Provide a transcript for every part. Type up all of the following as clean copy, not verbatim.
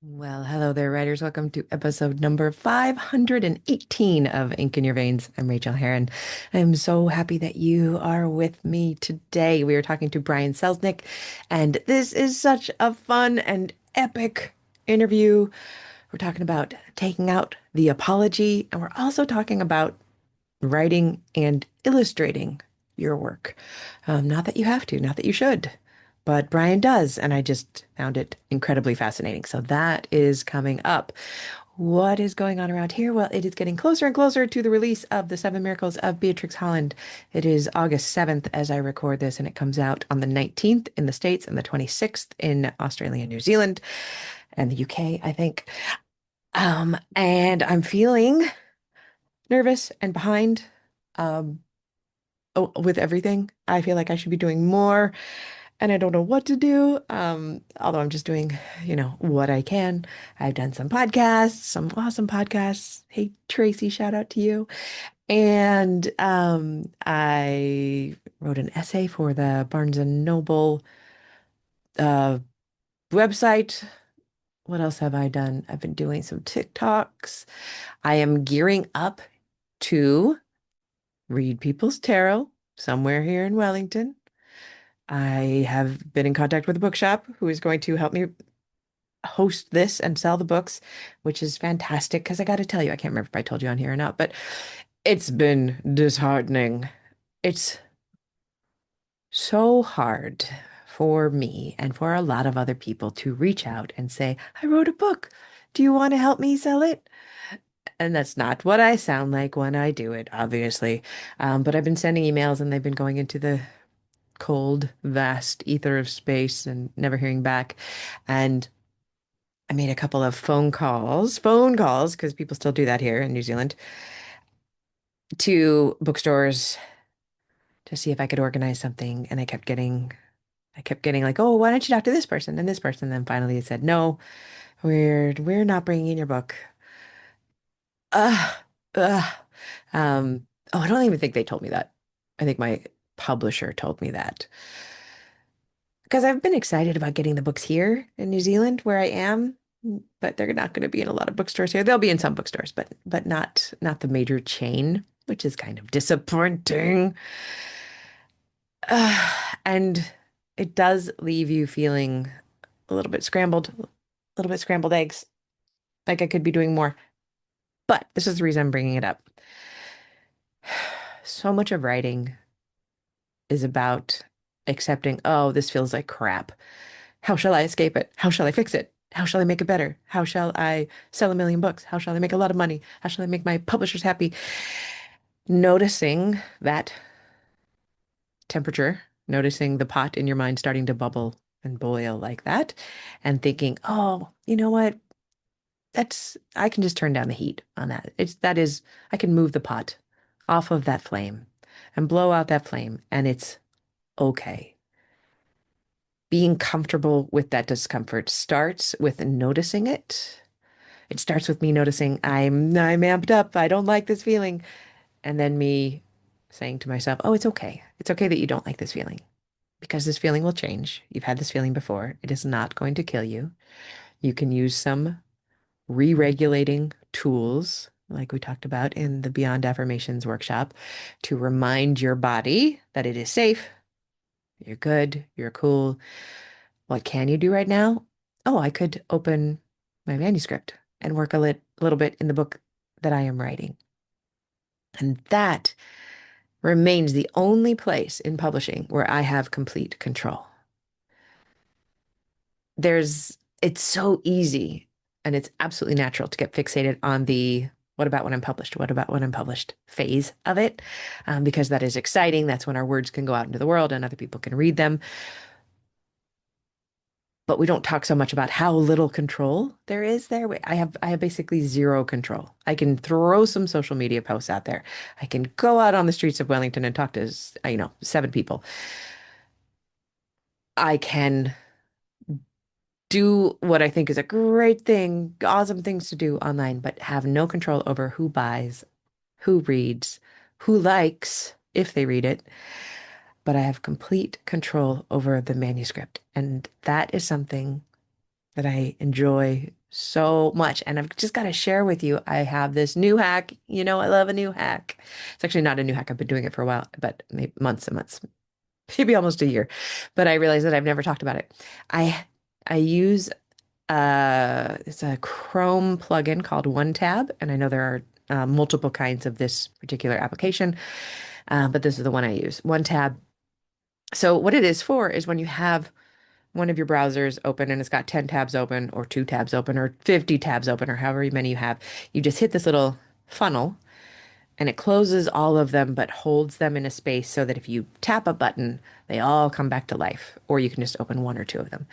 Well, hello there, writers. Welcome to episode number 518 of Ink in Your Veins. I'm Rachel Herron. I'm so happy that you are with me today. We are talking to Brian Selznick, and this is such a fun and epic interview. We're talking about taking out the apology, and we're also talking about writing and illustrating your work. Not that you have to, not that you should, but Brian does, and I just found it incredibly fascinating. So that is coming up. What is going on around here? Well, it is getting closer and closer to the release of The Seven Miracles of Beatrix Holland. It is August 7th as I record this, and it comes out on the 19th in the States and the 26th in Australia and New Zealand and the UK, I think. And I'm feeling nervous and behind. Um, with everything. I feel like I should be doing more and I don't know what to do. Although I'm just doing, what I can. I've done some podcasts, some awesome podcasts. Hey, Tracy, shout out to you. And I wrote an essay for the Barnes and Noble uh, website. What else have I done? I've been doing some TikToks. I am gearing up to read people's tarot somewhere here in Wellington. I have been in contact with a bookshop who is going to help me host this and sell the books, which is fantastic because I got to tell you, I can't remember if I told you on here or not, but it's been disheartening. It's so hard for me and for a lot of other people to reach out and say, I wrote a book. Do you want to help me sell it? And that's not what I sound like when I do it, obviously. But I've been sending emails and they've been going into the cold, vast ether of space and never hearing back. And I made a couple of phone calls, because people still do that here in New Zealand, to bookstores to see if I could organize something. And I kept getting like, oh, why don't you talk to this person and this person? And then finally it said, no, we're not bringing in your book. Ugh, ugh. Oh, I don't even think they told me that. I think my publisher told me that. Because I've been excited about getting the books here in New Zealand where I am, but they're not going to be in a lot of bookstores here. They'll be in some bookstores, but not the major chain, which is kind of disappointing. And it does leave you feeling a little bit scrambled eggs, like I could be doing more. But this is the reason I'm bringing it up. So much of writing is about accepting, oh, this feels like crap. How shall I escape it? How shall I fix it? How shall I make it better? How shall I sell a million books? How shall I make a lot of money? How shall I make my publishers happy? Noticing that temperature, noticing the pot in your mind starting to bubble and boil like that, and thinking, oh, you know what? I can just turn down the heat on that. I can move the pot off of that flame and blow out that flame, and it's okay. Being comfortable with that discomfort starts with noticing it. It starts with me noticing I'm amped up. I don't like this feeling. And then me saying to myself, "Oh, it's okay. It's okay that you don't like this feeling because this feeling will change. You've had this feeling before. It is not going to kill you. You can use some re-regulating tools like we talked about in the Beyond Affirmations workshop to remind your body that it is safe. You're good. You're cool. What can you do right now? Oh, I could open my manuscript and work little bit in the book that I am writing. And that remains the only place in publishing where I have complete control. It's so easy and it's absolutely natural to get fixated on the what about when I'm published? What about when I'm published phase of it? Because that is exciting. That's when our words can go out into the world and other people can read them. But we don't talk so much about how little control there is there. I have basically zero control. I can throw some social media posts out there. I can go out on the streets of Wellington and talk to, seven people. I can do what I think is a great thing, awesome things to do online, but have no control over who buys, who reads, who likes, if they read it. But I have complete control over the manuscript. And that is something that I enjoy so much. And I've just got to share with you, I have this new hack. You know, I love a new hack. It's actually not a new hack. I've been doing it for a while, but maybe months and months, maybe almost a year. But I realized that I've never talked about it. I I use it's a Chrome plugin called One Tab, and I know there are multiple kinds of this particular application, but this is the one I use. One Tab. So what it is for is when you have one of your browsers open and it's got 10 tabs open or two tabs open or 50 tabs open or however many you have, you just hit this little funnel and it closes all of them but holds them in a space so that if you tap a button, they all come back to life, or you can just open one or two of them.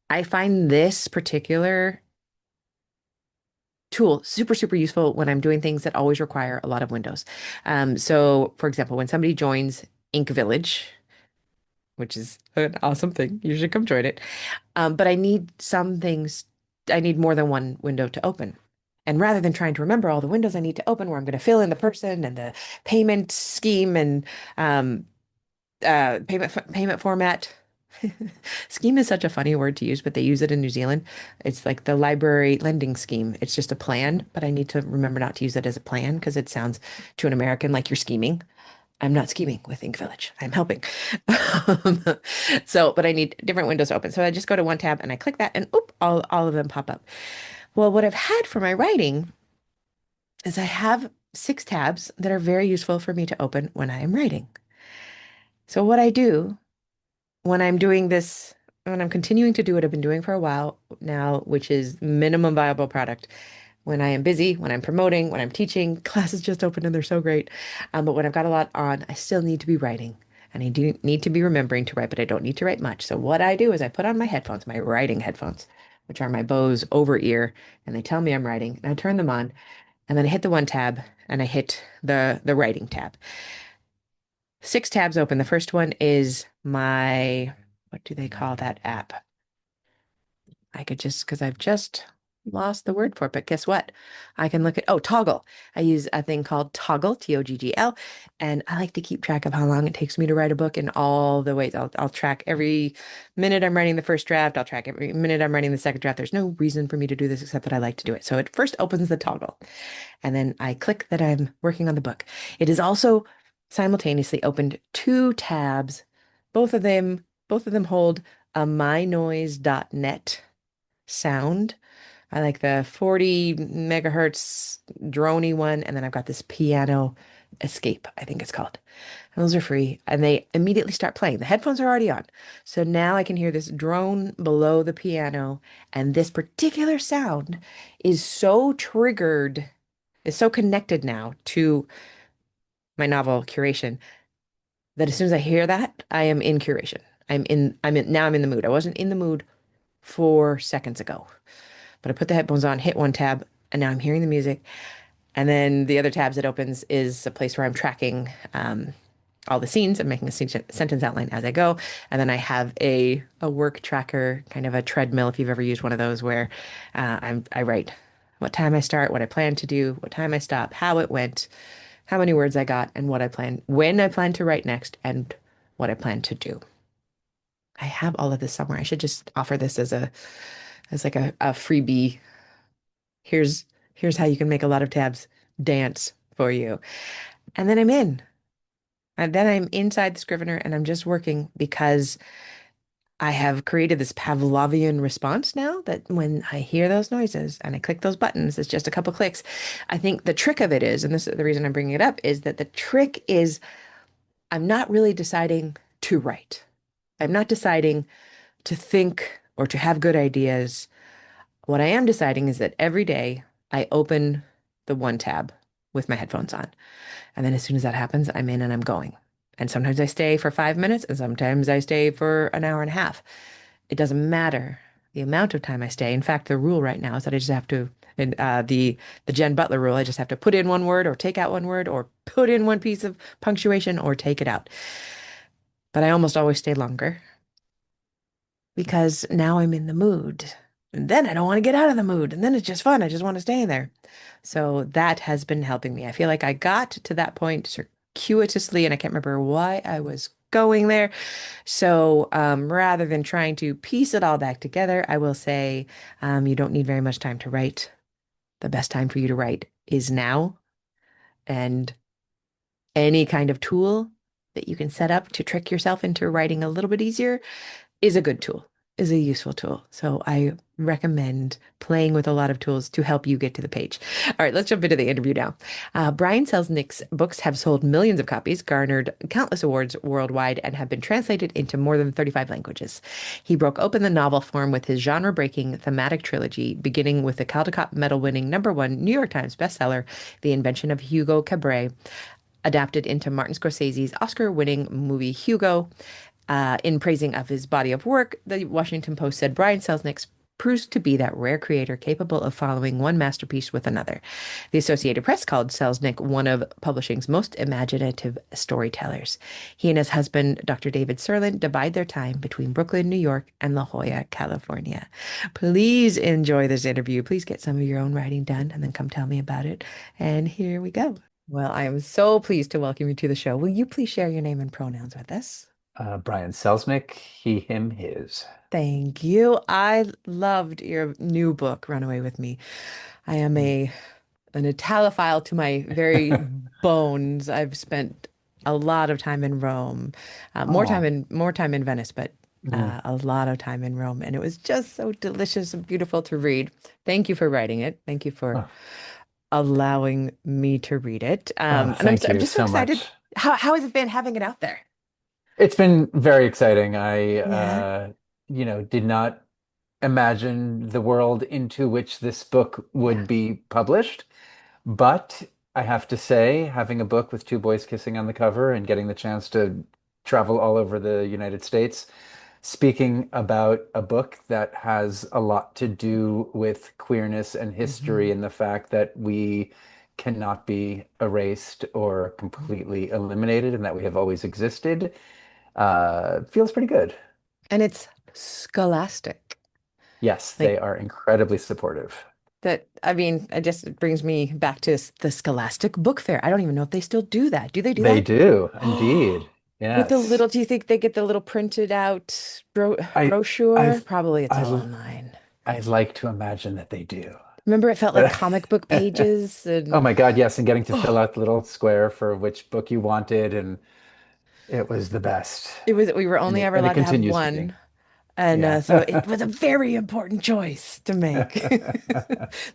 I find this particular tool super, super useful when I'm doing things that always require a lot of windows. So, for example, when somebody joins Ink Village, which is an awesome thing, you should come join it. But I need some things, I need more than one window to open. And rather than trying to remember all the windows I need to open, where I'm going to fill in the person and the payment scheme and um, payment format. Scheme is such a funny word to use, but they use it in New Zealand. It's like the library lending scheme. It's just a plan, but I need to remember not to use it as a plan because it sounds to an American like you're scheming. I'm not scheming with Ink Village. I'm helping. Um, but I need different windows open. So I just go to one tab and I click that and oop, all of them pop up. Well, what I've had for my writing is I have 6 tabs that are very useful for me to open when I am writing. So what I do when I'm doing this, when I'm continuing to do what I've been doing for a while now, which is minimum viable product, when I am busy, when I'm promoting, when I'm teaching, classes just opened and they're so great. But when I've got a lot on, I still need to be writing. And I do need to be remembering to write, but I don't need to write much. So what I do is I put on my headphones, my writing headphones, which are my Bose over ear, and they tell me I'm writing. And I turn them on, and then I hit the one tab and I hit the writing tab. 6 tabs open. The first one is my, what do they call that app? I could just, because I've just lost the word for it, but guess what? I can look at, oh, Toggle. I use a thing called Toggle, Toggl, and I like to keep track of how long it takes me to write a book in all the ways. I'll track every minute I'm writing the first draft. I'll track every minute I'm writing the second draft. There's no reason for me to do this except that I like to do it. So it first opens the Toggle, and then I click that I'm working on the book. It is also simultaneously opened 2 tabs. Both of them hold a mynoise.net sound. I like the 40 megahertz droney one, and then I've got this piano escape, I think it's called. And those are free, and they immediately start playing. The headphones are already on. So now I can hear this drone below the piano, and this particular sound is so triggered, is so connected now to my novel curation that as soon as I hear that, I am in curation. Now I'm in the mood. I wasn't in the mood 4 seconds ago. But I put the headphones on, hit one tab, and now I'm hearing the music. And then the other tabs it opens is a place where I'm tracking all the scenes. I'm making a sentence outline as I go. And then I have a work tracker, kind of a treadmill, if you've ever used one of those, where I write what time I start, what I plan to do, what time I stop, how it went, how many words I got, and when I plan to write next, and what I plan to do. I have all of this somewhere. I should just offer this as like a freebie. Here's here's how you can make a lot of tabs dance for you. And then I'm in. And then I'm inside the Scrivener and I'm just working because I have created this Pavlovian response now that when I hear those noises and I click those buttons, it's just a couple clicks. I think the trick of it is, and this is the reason I'm bringing it up, is that the trick is I'm not really deciding to write. I'm not deciding to think or to have good ideas. What I am deciding is that every day I open the one tab with my headphones on. And then as soon as that happens, I'm in and I'm going. And sometimes I stay for 5 minutes and sometimes I stay for an hour and a half. It doesn't matter the amount of time I stay. In fact, the rule right now is that I just have to, and the Jen Butler rule, I just have to put in one word or take out one word or put in one piece of punctuation or take it out. But I almost always stay longer because now I'm in the mood. And then I don't want to get out of the mood. And then it's just fun. I just want to stay there. So that has been helping me. I feel like I got to that point circuitously, and I can't remember why I was going there. So rather than trying to piece it all back together, I will say you don't need very much time to write. The best time for you to write is now. And any kind of tool that you can set up to trick yourself into writing a little bit easier is a good tool, is a useful tool. So I recommend playing with a lot of tools to help you get to the page. All right, let's jump into the interview now. Brian Selznick's books have sold millions of copies, garnered countless awards worldwide, and have been translated into more than 35 languages. He broke open the novel form with his genre-breaking thematic trilogy, beginning with the Caldecott medal-winning #1 New York Times bestseller, The Invention of Hugo Cabret, adapted into Martin Scorsese's Oscar-winning movie Hugo. In praising of his body of work, the Washington Post said Brian Selznick proves to be that rare creator capable of following one masterpiece with another. The Associated Press called Selznick one of publishing's most imaginative storytellers. He and his husband, Dr. David Serlin, divide their time between Brooklyn, New York, and La Jolla, California. Please enjoy this interview. Please get some of your own writing done and then come tell me about it. And here we go. Well, I am so pleased to welcome you to the show. Will you please share your name and pronouns with us? Brian Selznick, he, him, his. Thank you. I loved your new book, Runaway with Me. I am Mm. an Italophile to my very bones. I've spent a lot of time in Rome, Oh, more time in Venice, but mm. a lot of time in Rome, and it was just so delicious and beautiful to read. Thank you for writing it. Thank you for Oh, allowing me to read it. And thank I'm you just so so excited. much. How has it been having it out there? It's been very exciting. Yeah. Did not imagine the world into which this book Yeah. would be published, but I have to say, having a book with two boys kissing on the cover and getting the chance to travel all over the United States, speaking about a book that has a lot to do with queerness and history Mhm. and the fact that we cannot be erased or completely eliminated and that we have always existed, feels pretty good. And it's scholastic. Yes, they Like are incredibly supportive. that, I mean, it just brings me back to the Scholastic Book Fair. I don't even know if they still do that. Do they do They that? do, indeed. With the Yes. little, do you think they get the little printed out I brochure? I Probably it's all I online. I'd like to imagine that they do. Remember, it felt like But comic book pages, oh and my God, yes, and getting to fill oh, out the little square for which book you wanted, and it was the best. we were only ever And it allowed to have continues being. one. And Yeah. so it was a very important choice to make.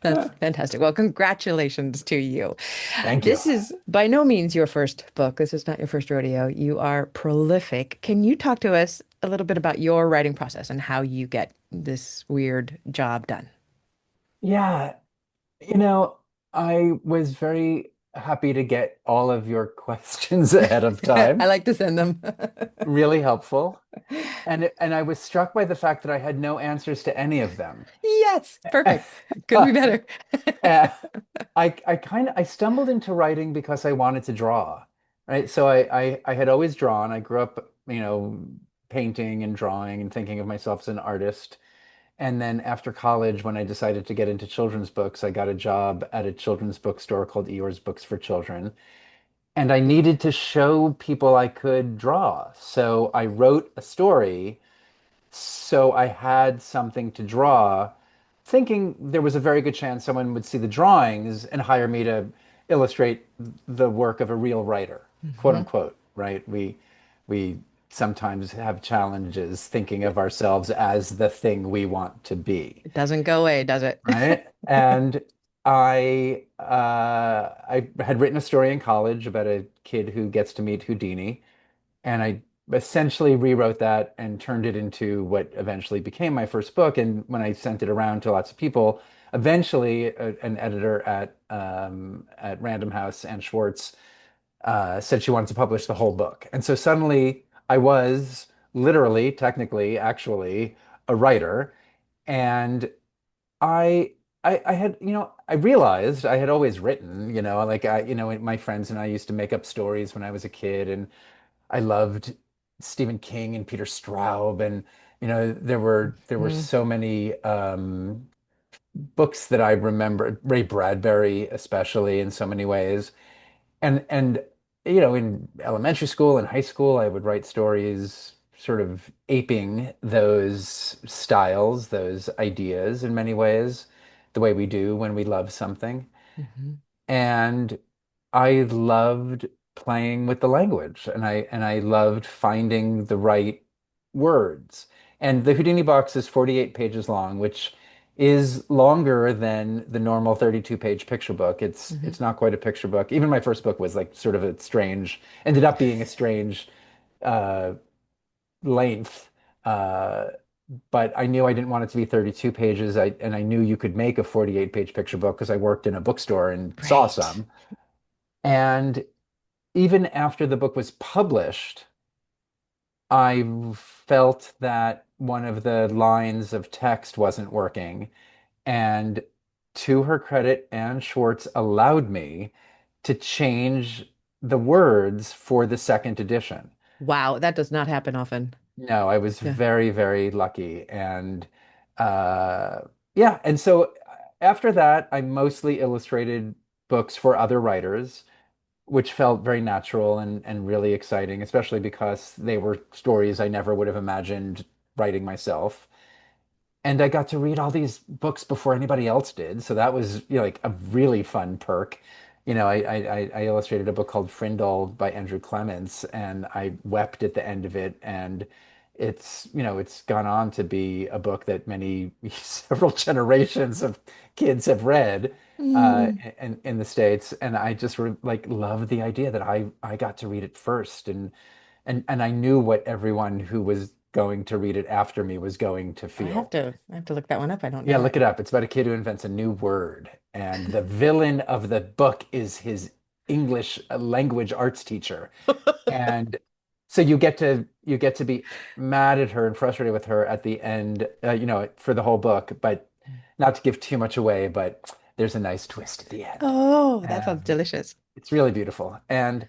That's fantastic. Well, congratulations to you. Thank you. This is by no means your first book. This is not your first rodeo. You are prolific. Can you talk to us a little bit about your writing process and how you get this weird job done? Yeah, you know, I was very happy to get all of your questions ahead of I time. like to send them. Really helpful. And I was struck by the fact that I had no answers to any of them. Yes, perfect. Couldn't be better. Uh, I stumbled into writing because I wanted to draw, right? So I had always drawn. I grew up, painting and drawing and thinking of myself as an artist. And then after college, when I decided to get into children's books, I got a job at a children's bookstore called Eeyore's Books for Children. And I needed to show people I could draw. So I wrote a story so I had something to draw, thinking there was a very good chance someone would see the drawings and hire me to illustrate the work of a real writer, quote Mhm. unquote, right? We sometimes have challenges thinking of ourselves as the thing we want to be, It doesn't go away, does it? right? And I had written a story in college about a kid who gets to meet Houdini, and I essentially rewrote that and turned it into what eventually became my first book. And when I sent it around to lots of people, eventually an editor at Random House, Anne Schwartz, said she wanted to publish the whole book. And so suddenly I was literally, technically, actually a writer. And I I had, I realized I had always written, my friends and I used to make up stories when I was a kid, and I loved Stephen King and Peter Straub, and there were Mhm. so many books that I remember, Ray Bradbury especially in so many ways, and in elementary school and high school, I would write stories sort of aping those styles, those ideas in many ways, the way we do when we love something. Hmm. And I loved playing with the language and I loved finding the right words. And the Houdini box is 48 pages long, which is longer than the normal 32-page picture book. It's Hmm. it's not quite a picture book. Even my first book was like sort of a strange, ended up being a strange uh length. Uh but I knew I didn't want it to be 32 pages. And I knew you could make a 48-page picture book because I worked in a bookstore and saw Right. some. And even after the book was published, I felt that one of the lines of text wasn't working. And to her credit, Anne Schwartz allowed me to change the words for the second edition. Wow, that does not happen often. No, I was Yeah. very, very lucky. And uh, yeah, and so after that, I mostly illustrated books for other writers, which felt very natural and really exciting, especially because they were stories I never would have imagined writing myself. And I got to read all these books before anybody else did, so that was, like a really fun perk. I illustrated a book called Frindle by Andrew Clements, and I wept at the end of it. And it's gone on to be a book that many several generations of kids have read Mm. in the States. And I just like love the idea that I got to read it first, and I knew what everyone who was going to read it after me was going to feel. I have to look that one up. I don't Yeah, know it. look it up. It's about a kid who invents a new word, and the villain of the book is his English language arts teacher. And so you get to be mad at her and frustrated with her at the end, for the whole book, but not to give too much away, but there's a nice twist at the end. Oh, that sounds Um, delicious. it's really beautiful. And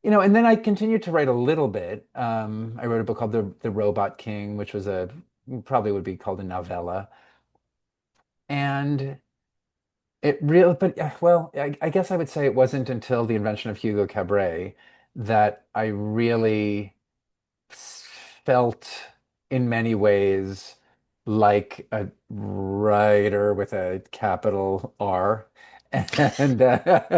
then I continued to write a little bit. I wrote a book called The Robot King, which was probably would be called a novella. And it really, but well, I guess I would say it wasn't until the invention of Hugo Cabret that I really felt in many ways like a writer with a capital R. And and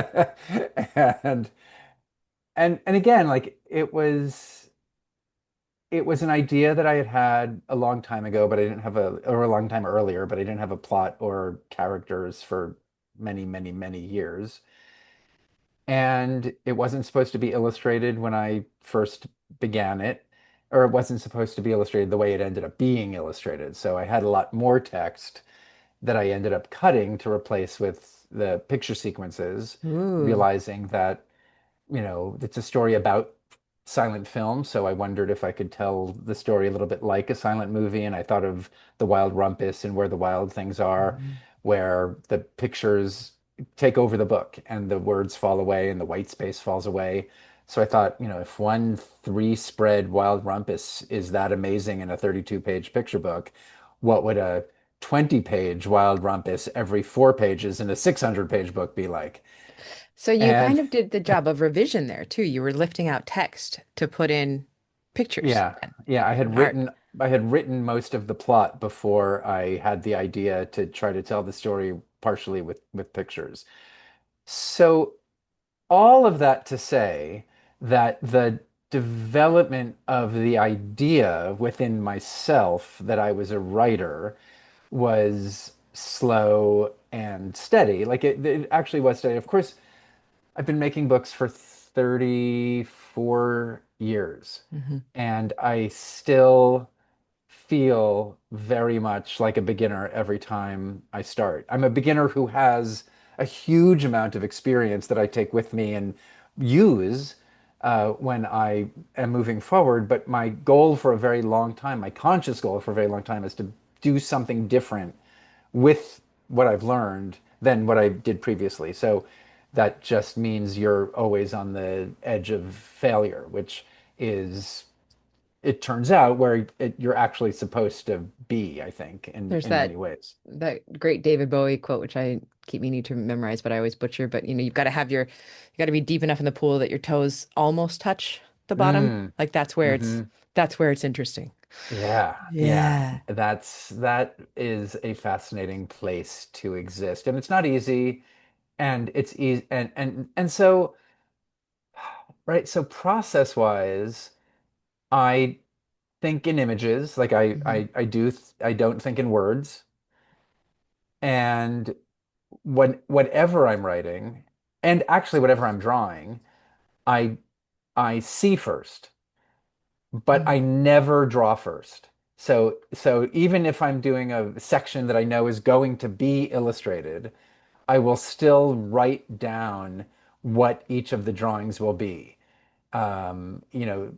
and again, like it was an idea that I had had a long time ago, but I didn't have or a long time earlier, but I didn't have a plot or characters for many, many, many years. And it wasn't supposed to be illustrated when I first began it, or it wasn't supposed to be illustrated the way it ended up being illustrated. So I had a lot more text that I ended up cutting to replace with the picture sequences, Ooh. realizing that it's a story about silent film. So I wondered if I could tell the story a little bit like a silent movie. And I thought of The Wild Rumpus and Where the Wild Things Are, Mhm. where the pictures take over the book and the words fall away and the white space falls away. So I thought, if one three-spread Wild Rumpus is that amazing in a 32-page picture book, what would a 20-page Wild Rumpus every 4 pages in a 600-page book be like? So you kind And of did the job of revision there too. You were lifting out text to put in pictures Yeah, yeah, I and had art. written most of the plot before I had the idea to try to tell the story partially with pictures. So all of that to say that the development of the idea within myself that I was a writer was slow and steady. Like it actually was steady. Of course, I've been making books for 34 years, Hmm. and I still feel very much like a beginner every time I start. I'm a beginner who has a huge amount of experience that I take with me and use when I am moving forward. But my goal for a very long time, my conscious goal for a very long time, is to do something different with what I've learned than what I did previously. So that just means you're always on the edge of failure, which is it turns out where you're actually supposed to be, I think, There's in many ways. that great David Bowie quote, which I keep meaning to memorize, but I always butcher. But you've got to you got to be deep enough in the pool that your toes almost touch the bottom. Mm, Like hmm that's where it's interesting. Yeah, yeah. Yeah. That is a fascinating place to exist. And it's not easy, and it's easy and so right, so process wise, I think in images, like Hmm. I don't think in words. And whatever I'm writing, and actually whatever I'm drawing, I I see first, but I never draw first. So even if I'm doing a section that I know is going to be illustrated, I will still write down what each of the drawings will be. You know,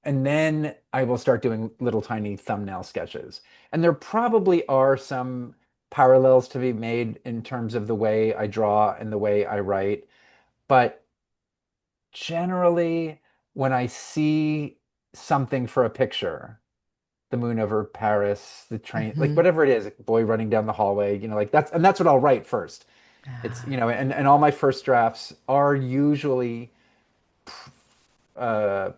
and then I will start doing little tiny thumbnail sketches. And there probably are some parallels to be made in terms of the way I draw and the way I write. But generally, when I see something for a picture, the moon over Paris, the train, like Hmm. whatever it is, a boy running down the hallway, like that's what I'll write first. It's, Ah. and all my first drafts are usually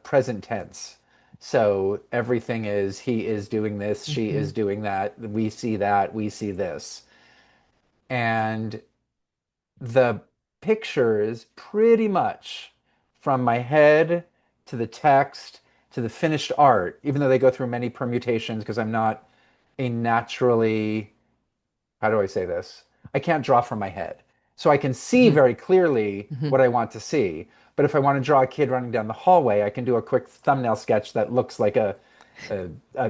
present tense. So everything is he is doing this, she Hmm. is doing that, we see this. And the pictures pretty much from my head to the text to the finished art, even though they go through many permutations because I'm not a naturally, how do I say this? I can't draw from my head. So I can see Hmm. very clearly Hmm. what I want to see. But if I want to draw a kid running down the hallway, I can do a quick thumbnail sketch that looks like a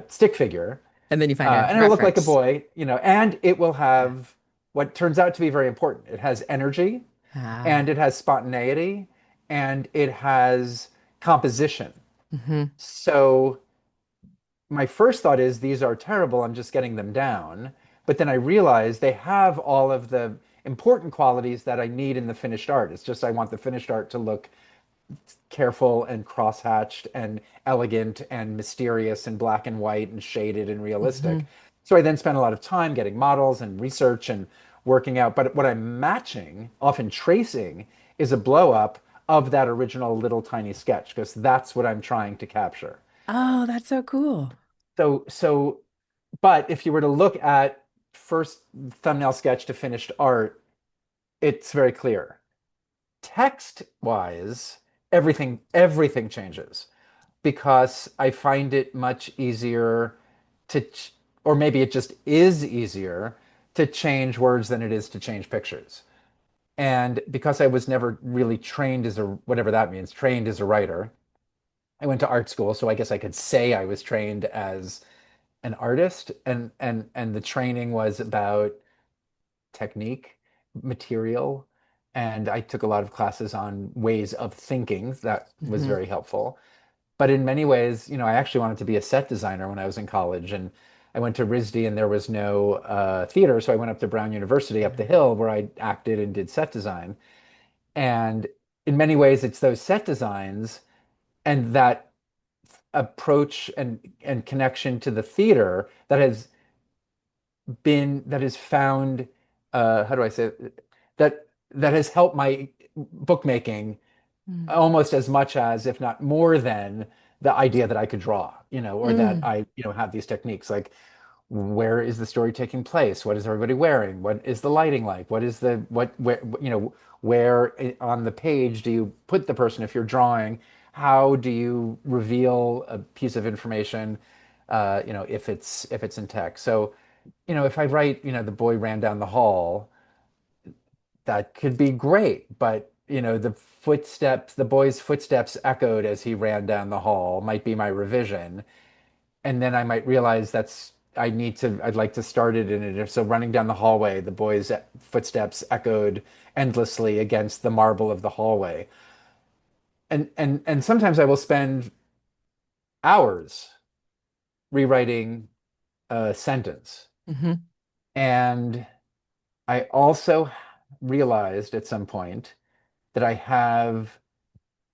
stick figure. And then you find a And it'll look like a reference. boy, and it will Yeah. have what turns out to be very important. It has energy, Ah. and it has spontaneity, and it has composition. Hmm. So my first thought is these are terrible. I'm just getting them down. But then I realize they have all of the important qualities that I need in the finished art. It's just I want the finished art to look careful and cross-hatched and elegant and mysterious and black and white and shaded and realistic. Hmm. So I then spend a lot of time getting models and research and working out. But what I'm matching, often tracing, is a blow up of that original little tiny sketch because that's what I'm trying to capture. Oh, that's so cool. So, but if you were to look at first thumbnail sketch to finished art, it's very clear. Text wise, everything changes because I find it much easier to, or maybe it just is easier to change words than it is to change pictures. And because I was never really trained as a, whatever that means, trained as a writer, I went to art school, so I guess I could say I was trained as an artist, and the training was about technique, material, and I took a lot of classes on ways of thinking. That was Hmm. very helpful. But in many ways, I actually wanted to be a set designer when I was in college, and I went to RISD and there was no theater, so I went up to Brown University up the hill where I acted and did set design. And in many ways, it's those set designs and that approach and connection to the theater that has found how do I say it? That has helped my bookmaking Mm. almost as much as, if not more than, the idea that I could draw, or that Mm. I, have these techniques. Like, where is the story taking place? What is everybody wearing? What is the lighting like? What is the what where where on the page do you put the person if you're drawing? How do you reveal a piece of information, if it's in text? So, if I write, the boy ran down the hall, that could be great, but the boy's footsteps echoed as he ran down the hall might be my revision. And then I might realize I'd like to start it in it. So running down the hallway, the boy's footsteps echoed endlessly against the marble of the hallway. And sometimes I will spend hours rewriting a sentence. Hmm. And I also realized at some point that I have,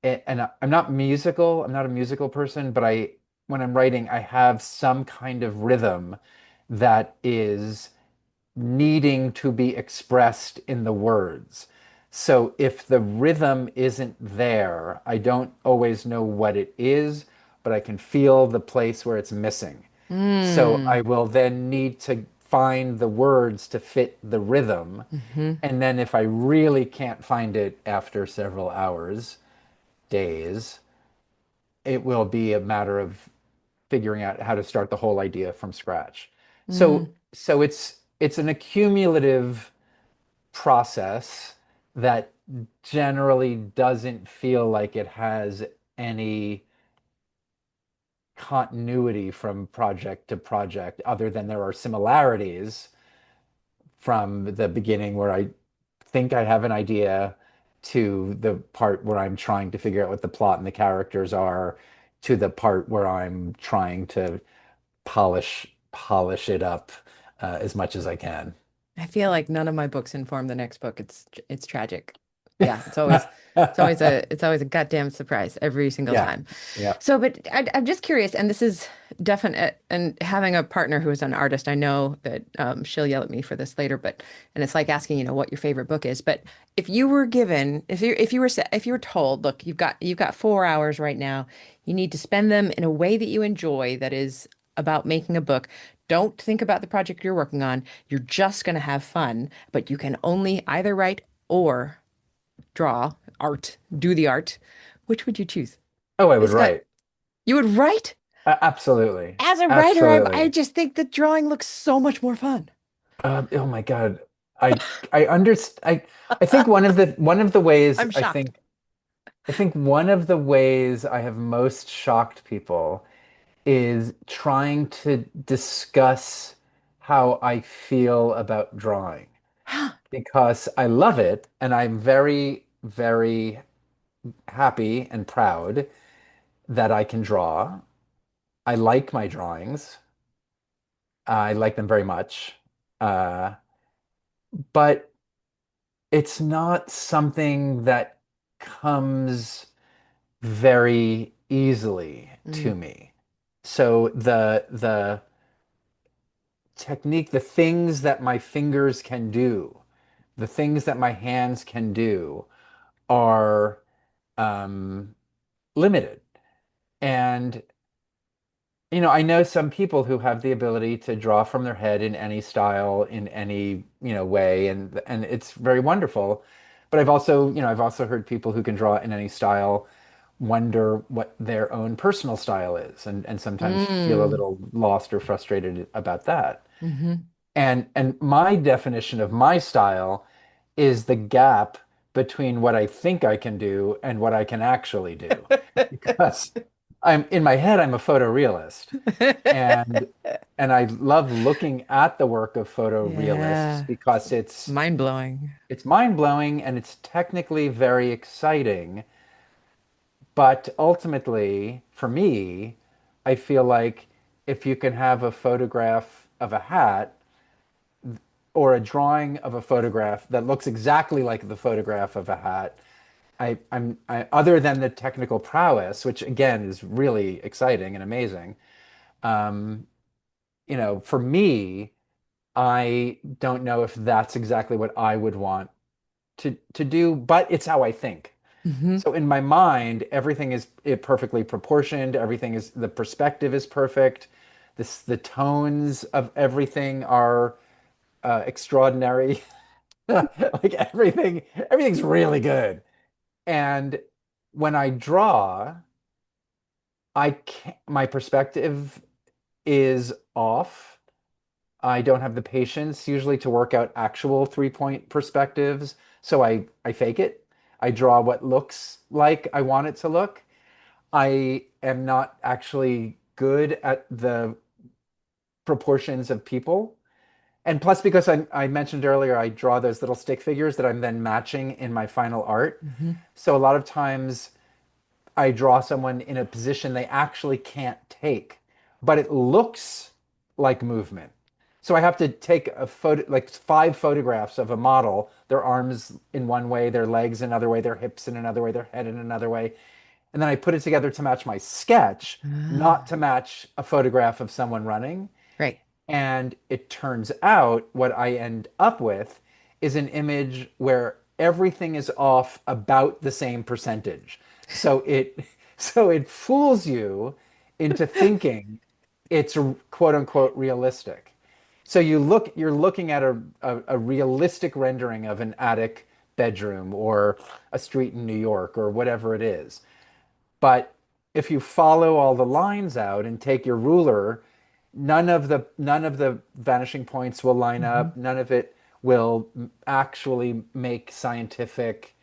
and I'm not musical, I'm not a musical person, but when I'm writing, I have some kind of rhythm that is needing to be expressed in the words. So if the rhythm isn't there, I don't always know what it is, but I can feel the place where it's missing. So Mm. I will then need to find the words to fit the rhythm. Hmm. And then if I really can't find it after several hours, days, it will be a matter of figuring out how to start the whole idea from scratch. So Mm. it's an accumulative process that generally doesn't feel like it has any continuity from project to project, other than there are similarities from the beginning where I think I have an idea to the part where I'm trying to figure out what the plot and the characters are to the part where I'm trying to polish it up as much as I can. I feel like none of my books inform the next book. It's tragic. Yeah, it's always a goddamn surprise every single Yeah. time. Yeah. So, but I'm just curious, and this is definite. And having a partner who is an artist, I know that she'll yell at me for this later. But and it's like asking, what your favorite book is. But if you were given, if you were told, look, you've got 4 hours right now, you need to spend them in a way that you enjoy, that is about making a book. Don't think about the project you're working on. You're just going to have fun, but you can only either write or draw art, do the art. Which would you choose? Oh, I would It's got, write. you would write? Absolutely. As a writer, I Absolutely. just think the drawing looks so much more fun. Oh my God. I I understand. I think one of the ways I'm shocked. I think one of the ways I have most shocked people is trying to discuss how I feel about drawing, because I love it and I'm very, very happy and proud that I can draw. I like my drawings. I like them very much. Uh, but it's not something that comes very easily Mm, to me. So the technique, the things that my fingers can do, the things that my hands can do are um, limited. And I know some people who have the ability to draw from their head in any style, in any, way, and it's very wonderful. But I've also heard people who can draw in any style wonder what their own personal style is, and sometimes feel a mm, little lost or frustrated about that. hmm. And my definition of my style is the gap between what I think I can do and what I can actually do. Because I'm in my head, I'm a photorealist. And and I love looking at the work of photorealists Yeah, because it's mind blowing. it's mind-blowing and it's technically very exciting. But ultimately, for me, I feel like if you can have a photograph of a hat or a drawing of a photograph that looks exactly like the photograph of a hat, other than the technical prowess, which again is really exciting and amazing. Um, for me, I don't know if that's exactly what I would want to do, but it's how I think. Hmm. So in my mind, everything is perfectly proportioned. Everything is the perspective is perfect. The tones of everything are extraordinary. Like everything's really good. And when I draw, my perspective is off. I don't have the patience usually to work out actual 3-point perspectives, so I fake it. I draw what looks like I want it to look. I am not actually good at the proportions of people. And plus, because I mentioned earlier, I draw those little stick figures that I'm then matching in my final art. Hmm. So a lot of times I draw someone in a position they actually can't take, but it looks like movement. So I have to take a photo, like 5 photographs of a model, their arms in one way, their legs another way, their hips in another way, their head in another way. and then I put it together to match my sketch, not Ah, to match a photograph of someone running. right. And it turns out what I end up with is an image where everything is off about the same percentage. So it so it fools you into thinking it's quote unquote realistic. So you're looking at a realistic rendering of an attic bedroom or a street in New York or whatever it is. But if you follow all the lines out and take your ruler, none of the vanishing points will line Hmm. up. None of it will actually make scientific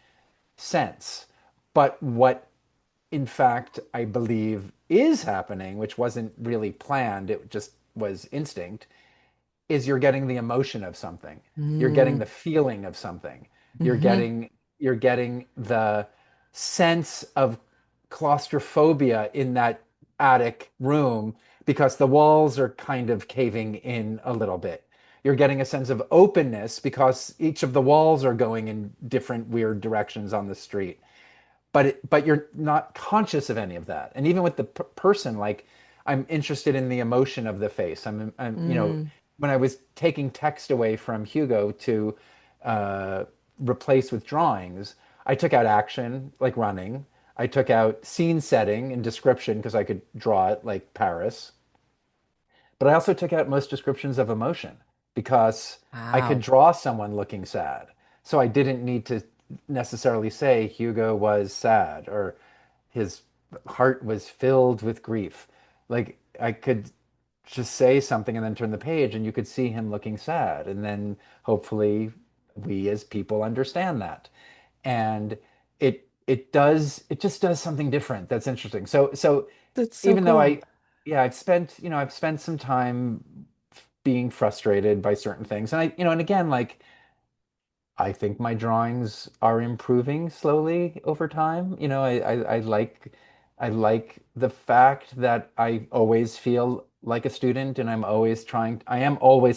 sense. But what in fact I believe is happening, which wasn't really planned, it just was instinct, is you're getting the emotion of something. You're getting Mm-hmm. the feeling of something. You're getting you're getting the sense of claustrophobia in that attic room because the walls are kind of caving in a little bit. You're getting a sense of openness because each of the walls are going in different weird directions on the street, but you're not conscious of any of that. And even with the person, like I'm interested in the emotion of the face. Mm. When I was taking text away from Hugo to uh, replace with drawings, I took out action, like running. I took out scene setting and description because I could draw it like Paris. But I also took out most descriptions of emotion because I could Wow. draw someone looking sad. So I didn't need to necessarily say Hugo was sad or his heart was filled with grief. Like I could just say something and then turn the page and you could see him looking sad. And then hopefully we as people understand that. And it just does something different. That's interesting. So That's so even though cool. I've spent some time being frustrated by certain things. And and again, like I think my drawings are improving slowly over time. I like the fact that I always feel like a student and I am always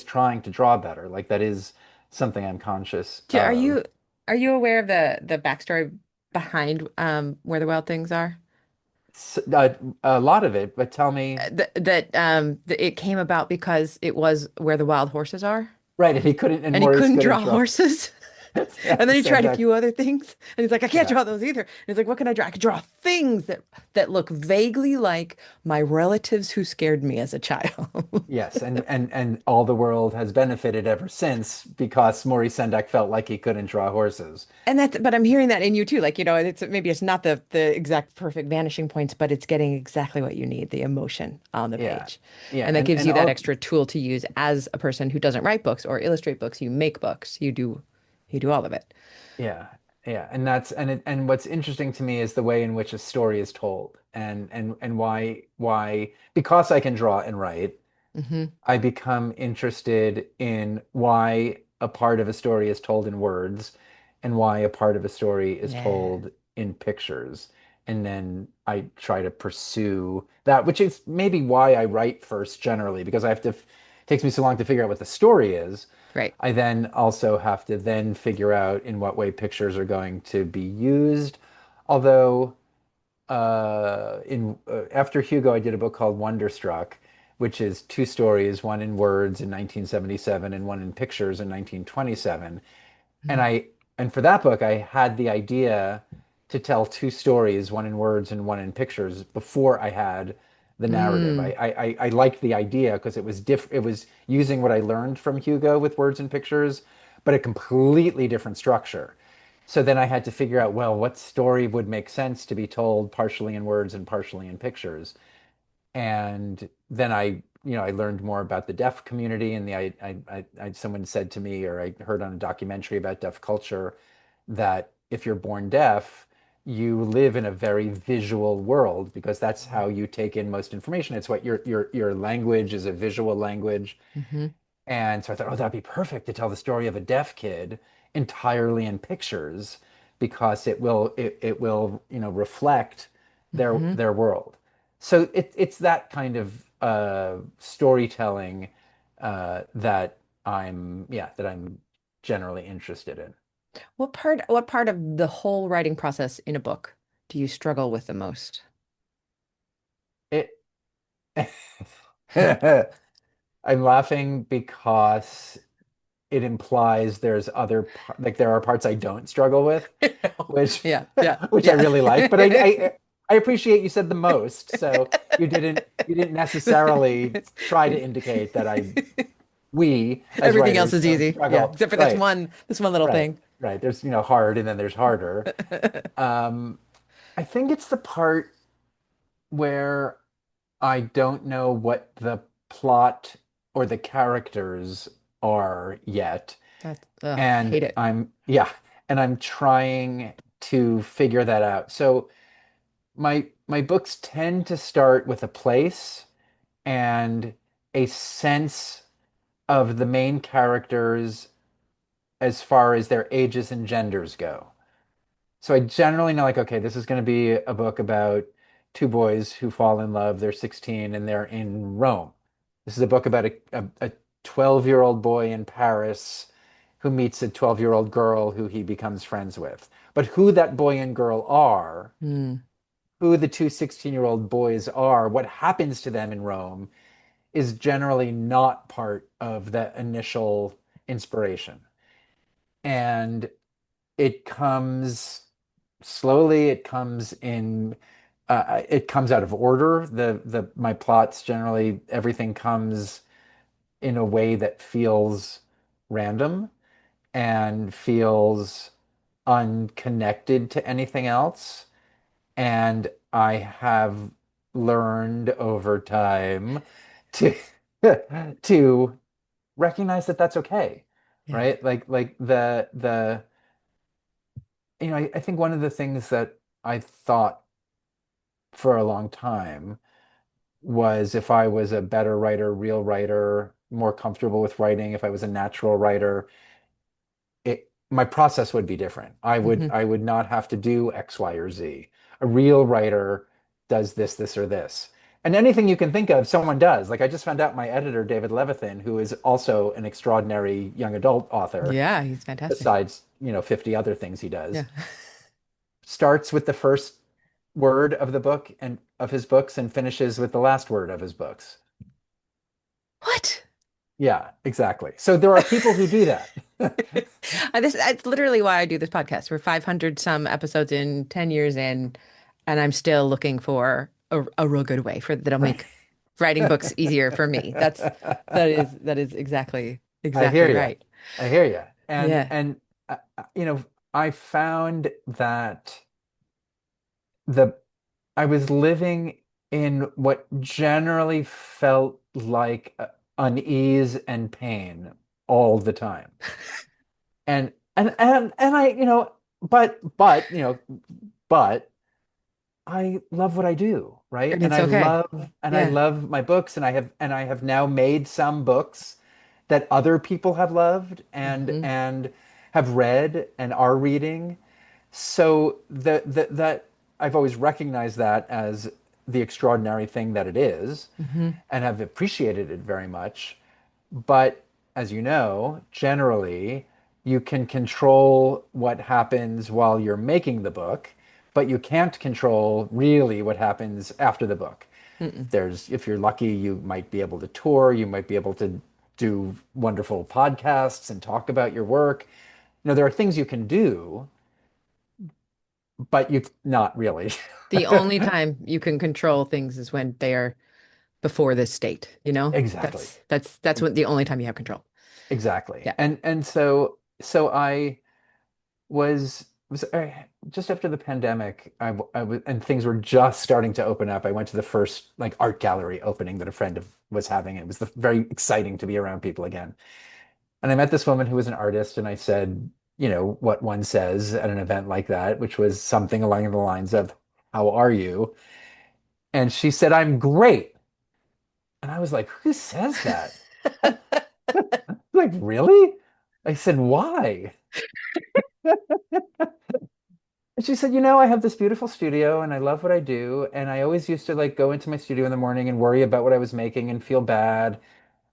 trying to draw better. Like that is something I'm conscious Are of. you aware of the backstory behind Where the Wild Things Are? A lot of it, but tell me, It came about because it was where the wild horses are, right, and he couldn't, and and he Maurice couldn't couldn't draw draw. horses. And then he tried a Sendak, few other things, and he's like, I can't yeah. draw those either. And he's like, what can I draw? I can draw things that look vaguely like my relatives who scared me as a child. Yes, and all the world has benefited ever since because Maurice Sendak felt like he couldn't draw horses. And but I'm hearing that in you too. Like, it's maybe it's not the exact perfect vanishing points, but it's getting exactly what you need, the emotion on the Yeah. page. Yeah, And that gives and you that all extra tool to use as a person who doesn't write books or illustrate books. You make books. You do all of it. yeah. Yeah, and what's interesting to me is the way in which a story is told and why because I can draw and write, Hmm. I become interested in why a part of a story is told in words and why a part of a story is Yeah. told in pictures. And then I try to pursue that, which is maybe why I write first generally, because it takes me so long to figure out what the story is. Right. I then also have to then figure out in what way pictures are going to be used. Although in after Hugo, I did a book called Wonderstruck, which is two stories, one in words in 1977 and one in pictures in 1927. And Mm. and for that book, I had the idea to tell two stories, one in words and one in pictures, before I had the narrative. Mm. I liked the idea because it was using what I learned from Hugo with words and pictures, but a completely different structure. So then I had to figure out, well, what story would make sense to be told partially in words and partially in pictures. And then I learned more about the deaf community and someone said to me, or I heard on a documentary about deaf culture, that if you're born deaf, you live in a very visual world because that's how you take in most information. It's what your language is a visual language. Mm-hmm. And so I thought, oh, that'd be perfect to tell the story of a deaf kid entirely in pictures because it will reflect Mm-hmm. their world. So it's that kind of storytelling that I'm generally interested in. What part of the whole writing process in a book do you struggle with the most? It I'm laughing because it implies there's like there are parts I don't struggle with, which Yeah, yeah, which I yeah. really like. But I appreciate you said the most, so you didn't necessarily try to indicate that we as Everything else writers is don't easy. Yeah, struggle. except for Right, this one little right, thing. right. There's hard and then there's harder. Um, I think it's the part where I don't know what the plot or the characters are yet. That's, And hate it. I'm trying to figure that out. So my books tend to start with a place and a sense of the main characters as far as their ages and genders go. So I generally know, like, okay, this is going to be a book about two boys who fall in love. They're 16 and they're in Rome. This is a book about a 12-year-old boy in Paris who meets a 12-year-old girl who he becomes friends with. But who that boy and girl are, Hmm. who the two 16-year-old boys are, what happens to them in Rome is generally not part of the initial inspiration. And it comes slowly, it comes out of order. The my plots generally everything comes in a way that feels random and feels unconnected to anything else. And I have learned over time to to recognize that that's okay, Yeah. right? Like the I think one of the things that I thought for a long time was if I was a better writer, real writer, more comfortable with writing, if I was a natural writer, my process would be different. I would Hmm. I would not have to do X, Y, or Z. A real writer does this, this, or this. And anything you can think of, someone does. Like I just found out my editor, David Levithan, who is also an extraordinary young adult author, Yeah, he's fantastic. besides, 50 other things he Yeah. does, starts with the first word of the book and of his books and finishes with the last word of his books. What? Yeah, exactly. So there are people who do that. That's literally why I do this podcast. We're 500 some episodes in, 10 years in, and I'm still looking for a real good way that'll Right. make writing books easier for me. That is I exactly hear you. right. I hear you. Yeah. And I found that the I was living in what generally felt like unease and pain all the time. And I, but I love what I do, right? And it's okay. And I Yeah. love my books and I have now made some books that other people have loved Hmm. and have read and are reading. So that I've always recognized that as the extraordinary thing that it is Hmm. and have appreciated it very much. But as you know, generally, you can control what happens while you're making the book, but you can't control really what happens after the book. Mm-mm. If you're lucky, you might be able to tour, you might be able to do wonderful podcasts and talk about your work. There are things you can do, but you not really. The only time you can control things is when they are before this state, you know? Exactly. That's when the only time you have control. Exactly. Yeah. And so I was just after the pandemic, I was and things were just starting to open up. I went to the first like art gallery opening that a friend was having. It was very exciting to be around people again. And I met this woman who was an artist, and I said, what one says at an event like that, which was something along the lines of, "How are you?" And she said, "I'm great." And I was like, "Who says that?" Like, really? I said, "Why?" And she said, I have this beautiful studio and I love what I do. And I always used to like go into my studio in the morning and worry about what I was making and feel bad.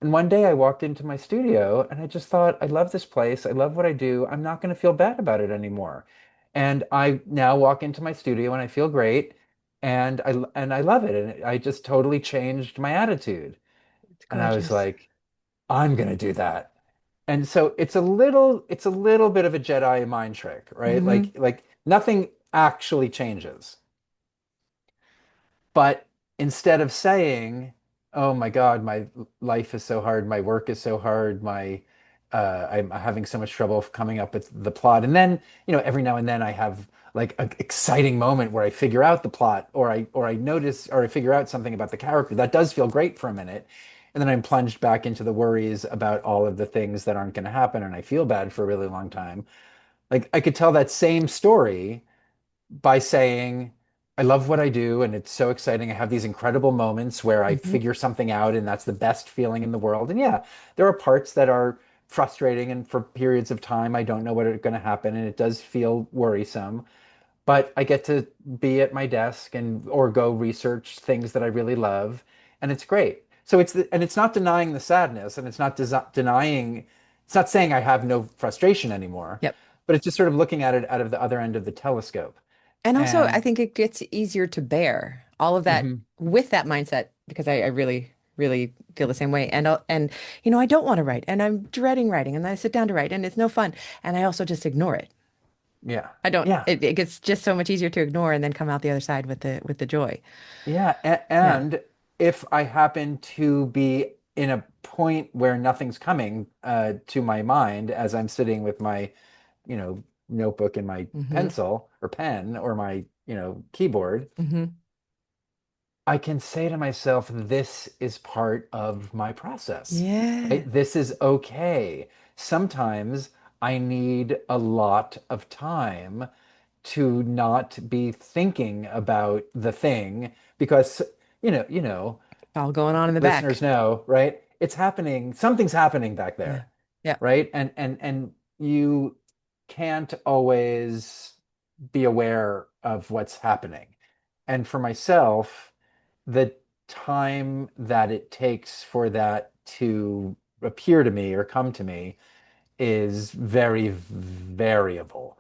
And one day I walked into my studio and I just thought, I love this place. I love what I do. I'm not going to feel bad about it anymore. And I now walk into my studio and I feel great, and I love it. And I just totally changed my attitude. It's And I was gorgeous. like, I'm gonna do that. And so it's a little bit of a Jedi mind trick, right? Hmm. Like nothing actually changes. But instead of saying, "Oh my God, my life is so hard, my work is so hard, my I'm having so much trouble coming up with the plot," and then every now and then I have like an exciting moment where I figure out the plot, or I notice or I figure out something about the character that does feel great for a minute, and then I'm plunged back into the worries about all of the things that aren't going to happen, and I feel bad for a really long time. Like I could tell that same story by saying, I love what I do and it's so exciting. I have these incredible moments where I Hmm. figure something out and that's the best feeling in the world. And yeah, there are parts that are frustrating and for periods of time I don't know what is going to happen and it does feel worrisome, but I get to be at my desk and or go research things that I really love and it's great. So and it's not denying the sadness and it's not denying it's not saying I have no frustration anymore, Yep. but it's just sort of looking at it out of the other end of the telescope. And also, I And think it gets easier to bear all of that mhm, with that mindset because I really, really feel the same way. And I don't want to write, and I'm dreading writing, and then I sit down to write, and it's no fun, and I also just ignore it. yeah, I don't. yeah, It gets just so much easier to ignore and then come out the other side with the joy. yeah. Yeah. And if I happen to be in a point where nothing's coming to my mind as I'm sitting with my, notebook and my Hmm. pencil or pen or my, keyboard, Hmm. I can say to myself, this is part of my process, Yeah. right? This is okay. Sometimes I need a lot of time to not be thinking about the thing because, All going on in the listeners back. know, right? It's happening, something's happening back Yeah. there, Yeah. right? And you can't always be aware of what's happening. And for myself, the time that it takes for that to appear to me or come to me is very variable.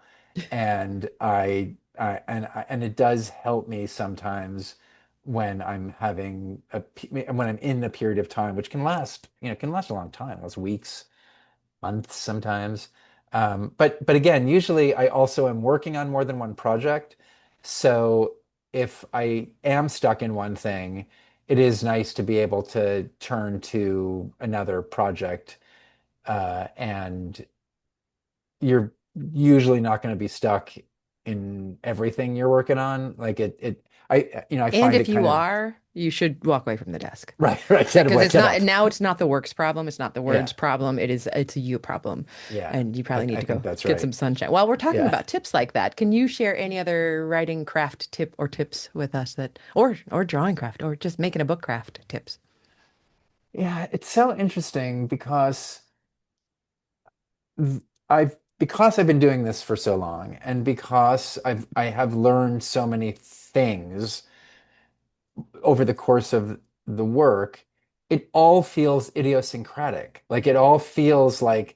And it does help me sometimes when when I'm in a period of time, which can last a long time, those weeks, months sometimes. But again, usually I also am working on more than one project. So if I am stuck in one thing, it is nice to be able to turn to another project. And you're usually not going to be stuck in everything you're working on. Like I And find it if kind you of are, you should walk away from the desk. right, Because it's get not up. now it's not the work's problem, it's not the Yeah, word's problem, it's a you problem. yeah. And you probably need I to think go that's get some right. sunshine. While we're talking Yeah. about tips like that, can you share any other writing craft tip or tips with us that or drawing craft or just making a book craft tips? Yeah, it's so interesting because because I've been doing this for so long and because I have learned so many things over the course of the work, it all feels idiosyncratic. Like it all feels like,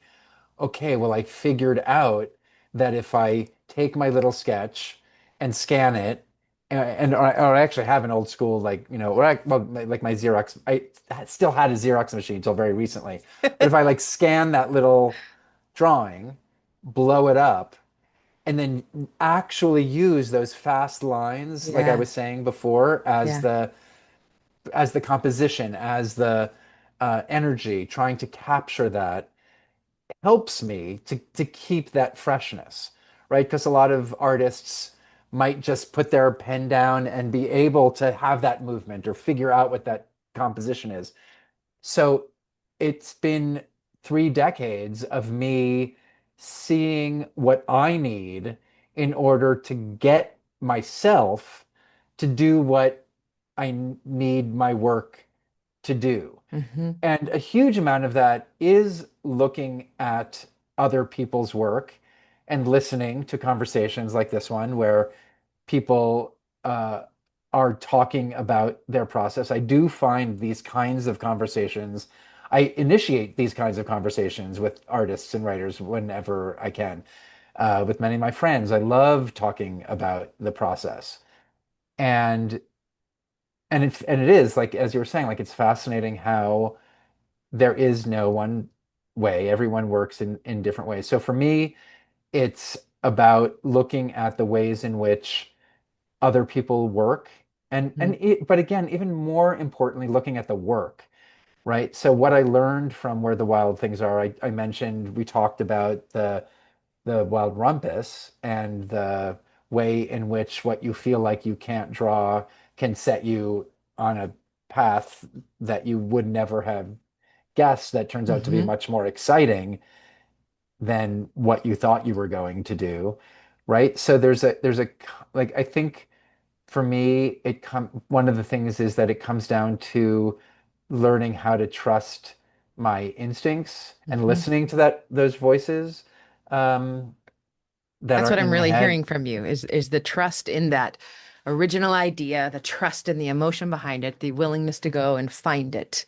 okay, well, I figured out that if I take my little sketch and scan it, or I actually have an old school like like my Xerox. I still had a Xerox machine until very recently, but if I like scan that little drawing, blow it up, and then actually use those fast lines, like I Yeah. was saying before, Yeah. as the composition, as the energy, trying to capture that helps me to keep that freshness, right? Because a lot of artists might just put their pen down and be able to have that movement or figure out what that composition is. So it's been 3 decades of me seeing what I need in order to get myself to do what need my work to do. Hmm. And a huge amount of that is looking at other people's work and listening to conversations like this one where people are talking about their process. I do find these kinds of conversations, I initiate these kinds of conversations with artists and writers whenever I can. with many of my friends. I love talking about the process. And it is like as you were saying, like it's fascinating how there is no one way. Everyone works in different ways. So for me, it's about looking at the ways in which other people work Mhm. but again, even more importantly, looking at the work, right? So what I learned from Where the Wild Things Are, I mentioned we talked about the wild rumpus and the way in which what you feel like you can't draw can set you on a path that you would never have guessed that turns out to be Mhm. much more exciting than what you thought you were going to do, right? So there's a like I think for me one of the things is that it comes down to learning how to trust my instincts and Mhm. listening to those voices um, that That's are what I'm in my really head. hearing from you is the trust in that original idea, the trust in the emotion behind it, the willingness to go and find it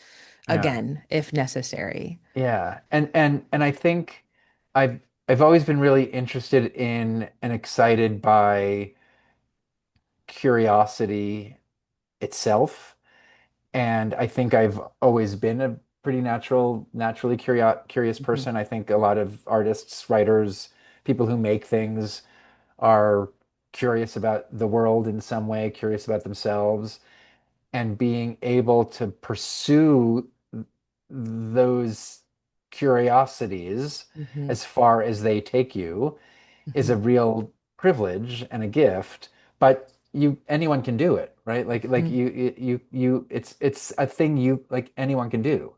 Yeah. again if necessary. Yeah. And I think I've I've always been really interested in and excited by curiosity itself. And I think I've always been a pretty naturally curious Mhm. person. I think a lot of artists, writers, people who make things are curious about the world in some way, curious about themselves, and being able to pursue those curiosities Mhm. as far as they take you is Mhm. a real privilege and a gift, but anyone can do it, right? Like Mhm. it's a thing you like anyone can do.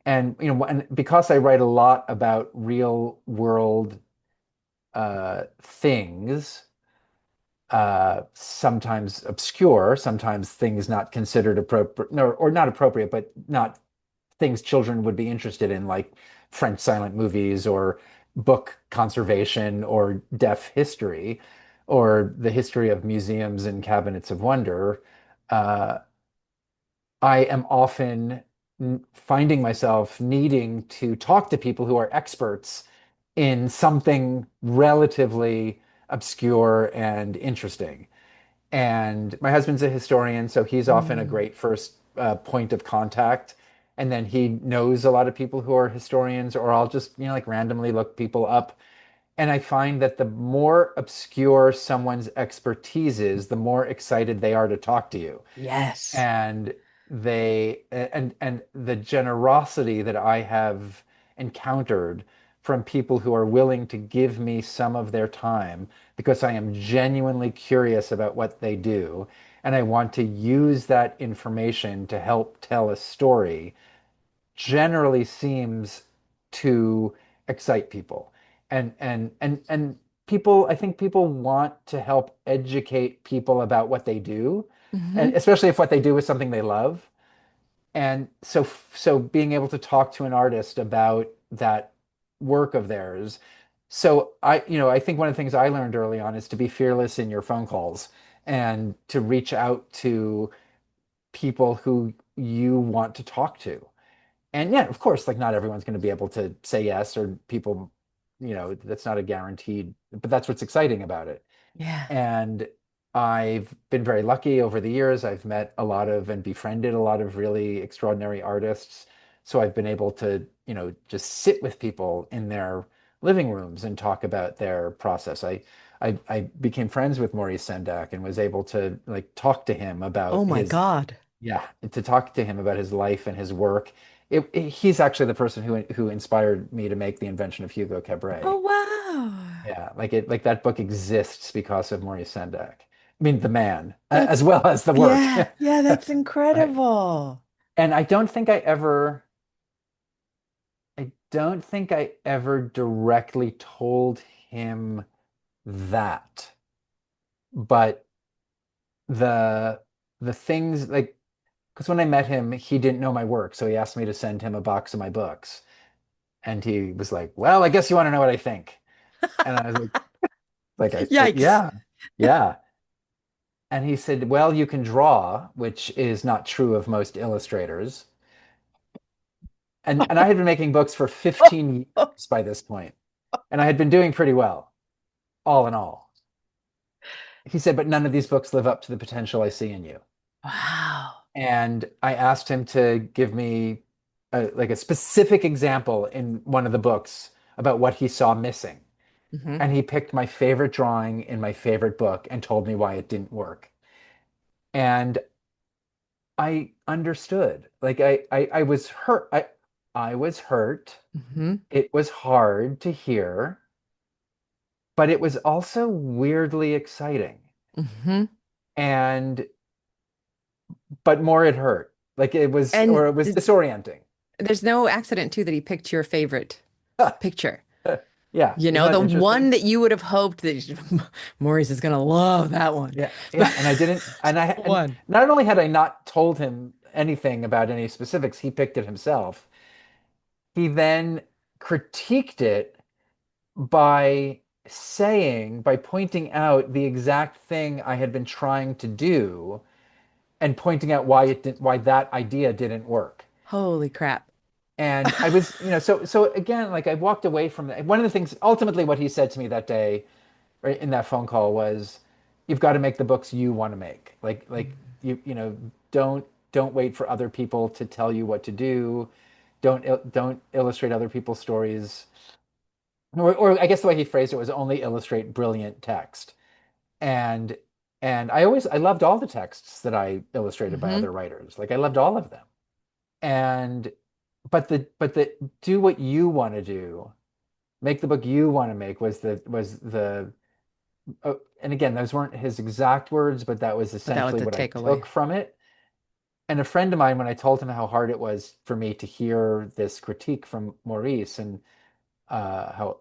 And and because I write a lot about real world things, sometimes obscure, sometimes things not considered appropriate, no, or not appropriate, but not things children would be interested in, like French silent movies or book conservation or deaf history or the history of museums and cabinets of wonder. Uh, I am often finding myself needing to talk to people who are experts in something relatively obscure and interesting. And my husband's a historian, so he's often a Mm. great first point of contact. And then he knows a lot of people who are historians, or I'll just, like randomly look people up. And I find that the more obscure someone's expertise is, the more excited they are to talk to you. Yes. And and the generosity that I have encountered from people who are willing to give me some of their time because I am genuinely curious about what they do and I want to use that information to help tell a story generally seems to excite people. And people, I think people want to help educate people about what they do, and Hmm. especially if what they do is something they love. And so being able to talk to an artist about that work of theirs. So I think one of the things I learned early on is to be fearless in your phone calls and to reach out to people who you want to talk to. And yeah, of course, like not everyone's going to be able to say yes, or people, that's not a guaranteed, but that's what's exciting about it. Yeah. And I've been very lucky over the years. I've met a lot of and befriended a lot of really extraordinary artists. So I've been able to, just sit with people in their living rooms and talk about their process. I became friends with Maurice Sendak and was able to like talk to him Oh about my his God. yeah, to talk to him about his life and his work. He's actually the person who inspired me to make The Invention of Hugo Oh Cabret. wow. Yeah, like that book exists because of Maurice Sendak. I mean, the man, as That's well as the work. yeah, yeah, that's Right. incredible. And I don't think I ever directly told him that, but the the things like because when I met him, he didn't know my work, so he asked me to send him a box of my books. And he was like, "Well, I guess you want to know what I think." And I was Yikes. yeah, yeah." And he said, "Well, you can draw," which is not true of most illustrators. And I had been making books for 15 years by this point, and I had been doing pretty well. all in all. He said, but none of these books live up to the potential I see in you. Wow. And I asked him to give me like a specific example in one of the books about what he saw missing. Hmm. And he picked my favorite drawing in my favorite book and told me why it didn't work. And I understood. Like I was hurt. I was hurt. Hmm. It was hard to hear, but it was also weirdly exciting. Hmm. And but more it hurt. Like it was, or And it was disorienting. there's no accident too that he picked your favorite picture. Yeah, You isn't know, that the interesting? one that you would have hoped that Maurice is gonna love that one. Yeah, yeah. And I didn't, and One. not only had I not told him anything about any specifics, he picked it himself. He then critiqued it by by pointing out the exact thing I had been trying to do and pointing out why that idea didn't work. Holy crap. And I was, so again, like I walked away from that. One of the things, ultimately, what he said to me that day, right, in that phone call was, you've got to make the books you want to make. Like don't wait for other people to tell you what to do. Don't illustrate other people's stories. Or I guess the way he phrased it was only illustrate brilliant text. And I loved all the texts that I illustrated by Hmm. other writers. Like I loved all of them. And but the do what you want to do, make the book you want to make was the and again, those weren't his exact words, but that was But that was essentially the what I takeaway. took from it. And a friend of mine, when I told him how hard it was for me to hear this critique from Maurice and how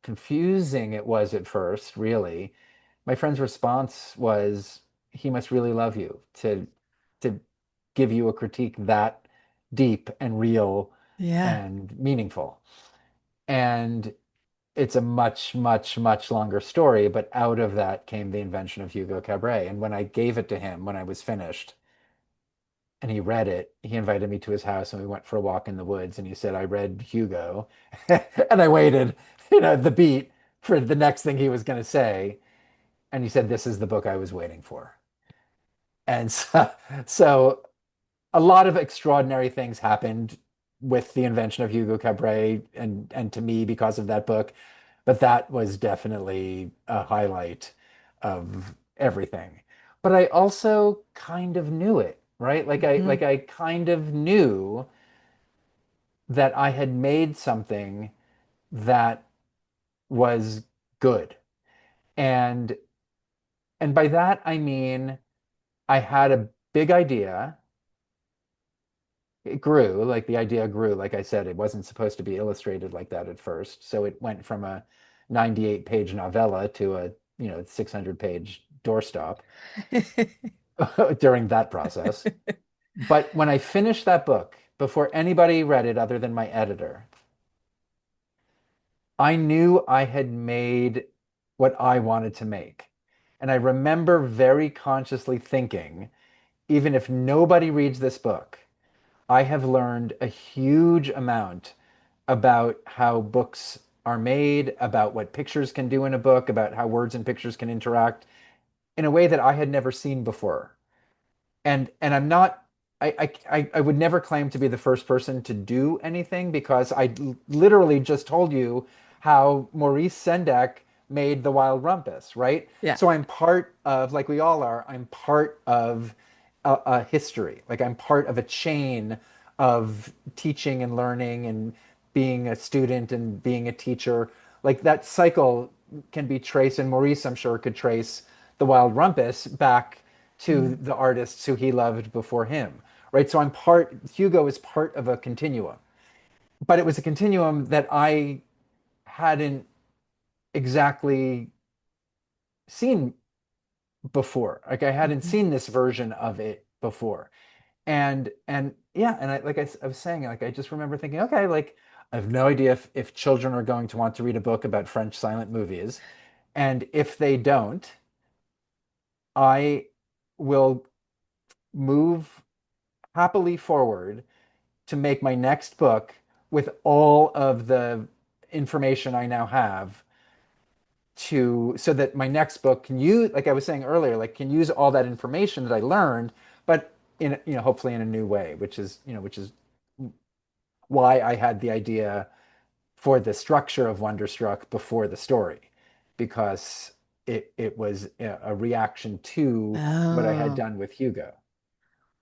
confusing it was at first, really, my friend's response was, he must really love you to give you a critique that deep and real Yeah. and meaningful. And it's a much, much, much longer story, but out of that came the invention of Hugo Cabret. And when I gave it to him, when I was finished, and he read it, he invited me to his house and we went for a walk in the woods. And he said, I read Hugo. And I waited, the beat for the next thing he was going to say. And he said, this is the book I was waiting for. And so a lot of extraordinary things happened with the invention of Hugo Cabret and to me because of that book. But that was definitely a highlight of everything. But I also kind of knew it, right? Hmm. I kind of knew that I had made something that was good. And by that I mean I had a big idea. It grew, like the idea grew. Like I said, it wasn't supposed to be illustrated like that at first. So it went from a 98-page novella to a, 600-page doorstop during that process. But when I finished that book, before anybody read it other than my editor, I knew I had made what I wanted to make. And I remember very consciously thinking, even if nobody reads this book, I have learned a huge amount about how books are made, about what pictures can do in a book, about how words and pictures can interact in a way that I had never seen before. And I'm not, I would never claim to be the first person to do anything because literally just told you how Maurice Sendak made the Wild Rumpus, right? Yeah. So I'm part of, like we all are, I'm part of a history. Like I'm part of a chain of teaching and learning and being a student and being a teacher. Like that cycle can be traced, and Maurice, I'm sure, could trace the Wild Rumpus back to Mm. the artists who he loved before him, right? So Hugo is part of a continuum, but it was a continuum that I hadn't exactly seen before. Like I hadn't Mhm. seen this version of it before. And yeah, and I was saying, like I just remember thinking, okay, like I have no idea if children are going to want to read a book about French silent movies. And if they don't, I will move happily forward to make my next book with all of the information I now have to so that my next book can use, like I was saying earlier, like can use all that information that I learned, but in, hopefully in a new way, which is why I had the idea for the structure of Wonderstruck before the story, because it was a reaction to what I had Oh, done with Hugo.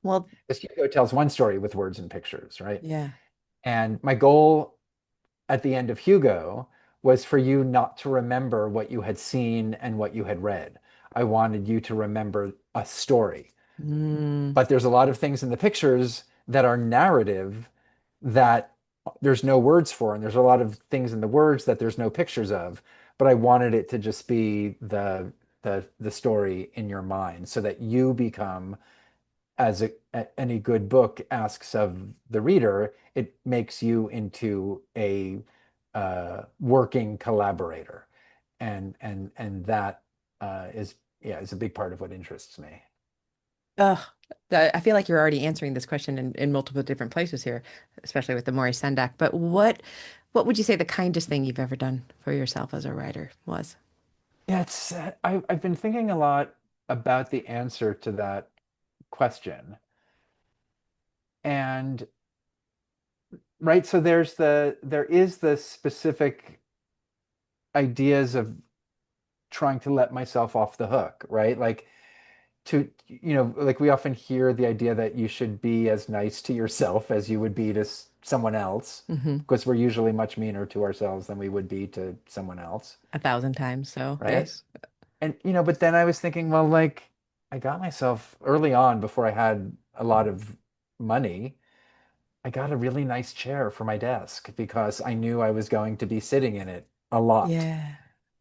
well, Because Hugo tells one story with words and pictures, right? yeah. And my goal at the end of Hugo was for you not to remember what you had seen and what you had read. I wanted you to remember a story. Mm, But there's a lot of things in the pictures that are narrative that there's no words for, and there's a lot of things in the words that there's no pictures of. But I wanted it to just be the story in your mind so that you become, as any good book asks of the reader, it makes you into a working collaborator, and that is, yeah, is a big part of what interests me. ugh. I feel like you're already answering this question in multiple different places here, especially with the Maurice Sendak. But what would you say the kindest thing you've ever done for yourself as a writer was? Yeah, I've been thinking a lot about the answer to that question, and right, so there is the specific ideas of trying to let myself off the hook, right? Like to, like we often hear the idea that you should be as nice to yourself as you would be to someone else, Hmm. because we're usually much meaner to ourselves than we would be to someone else, 1,000 times. So right? yes. And but then I was thinking, well, like I got myself early on before I had a lot of money. I got a really nice chair for my desk because I knew I was going to be sitting in it a lot, Yeah.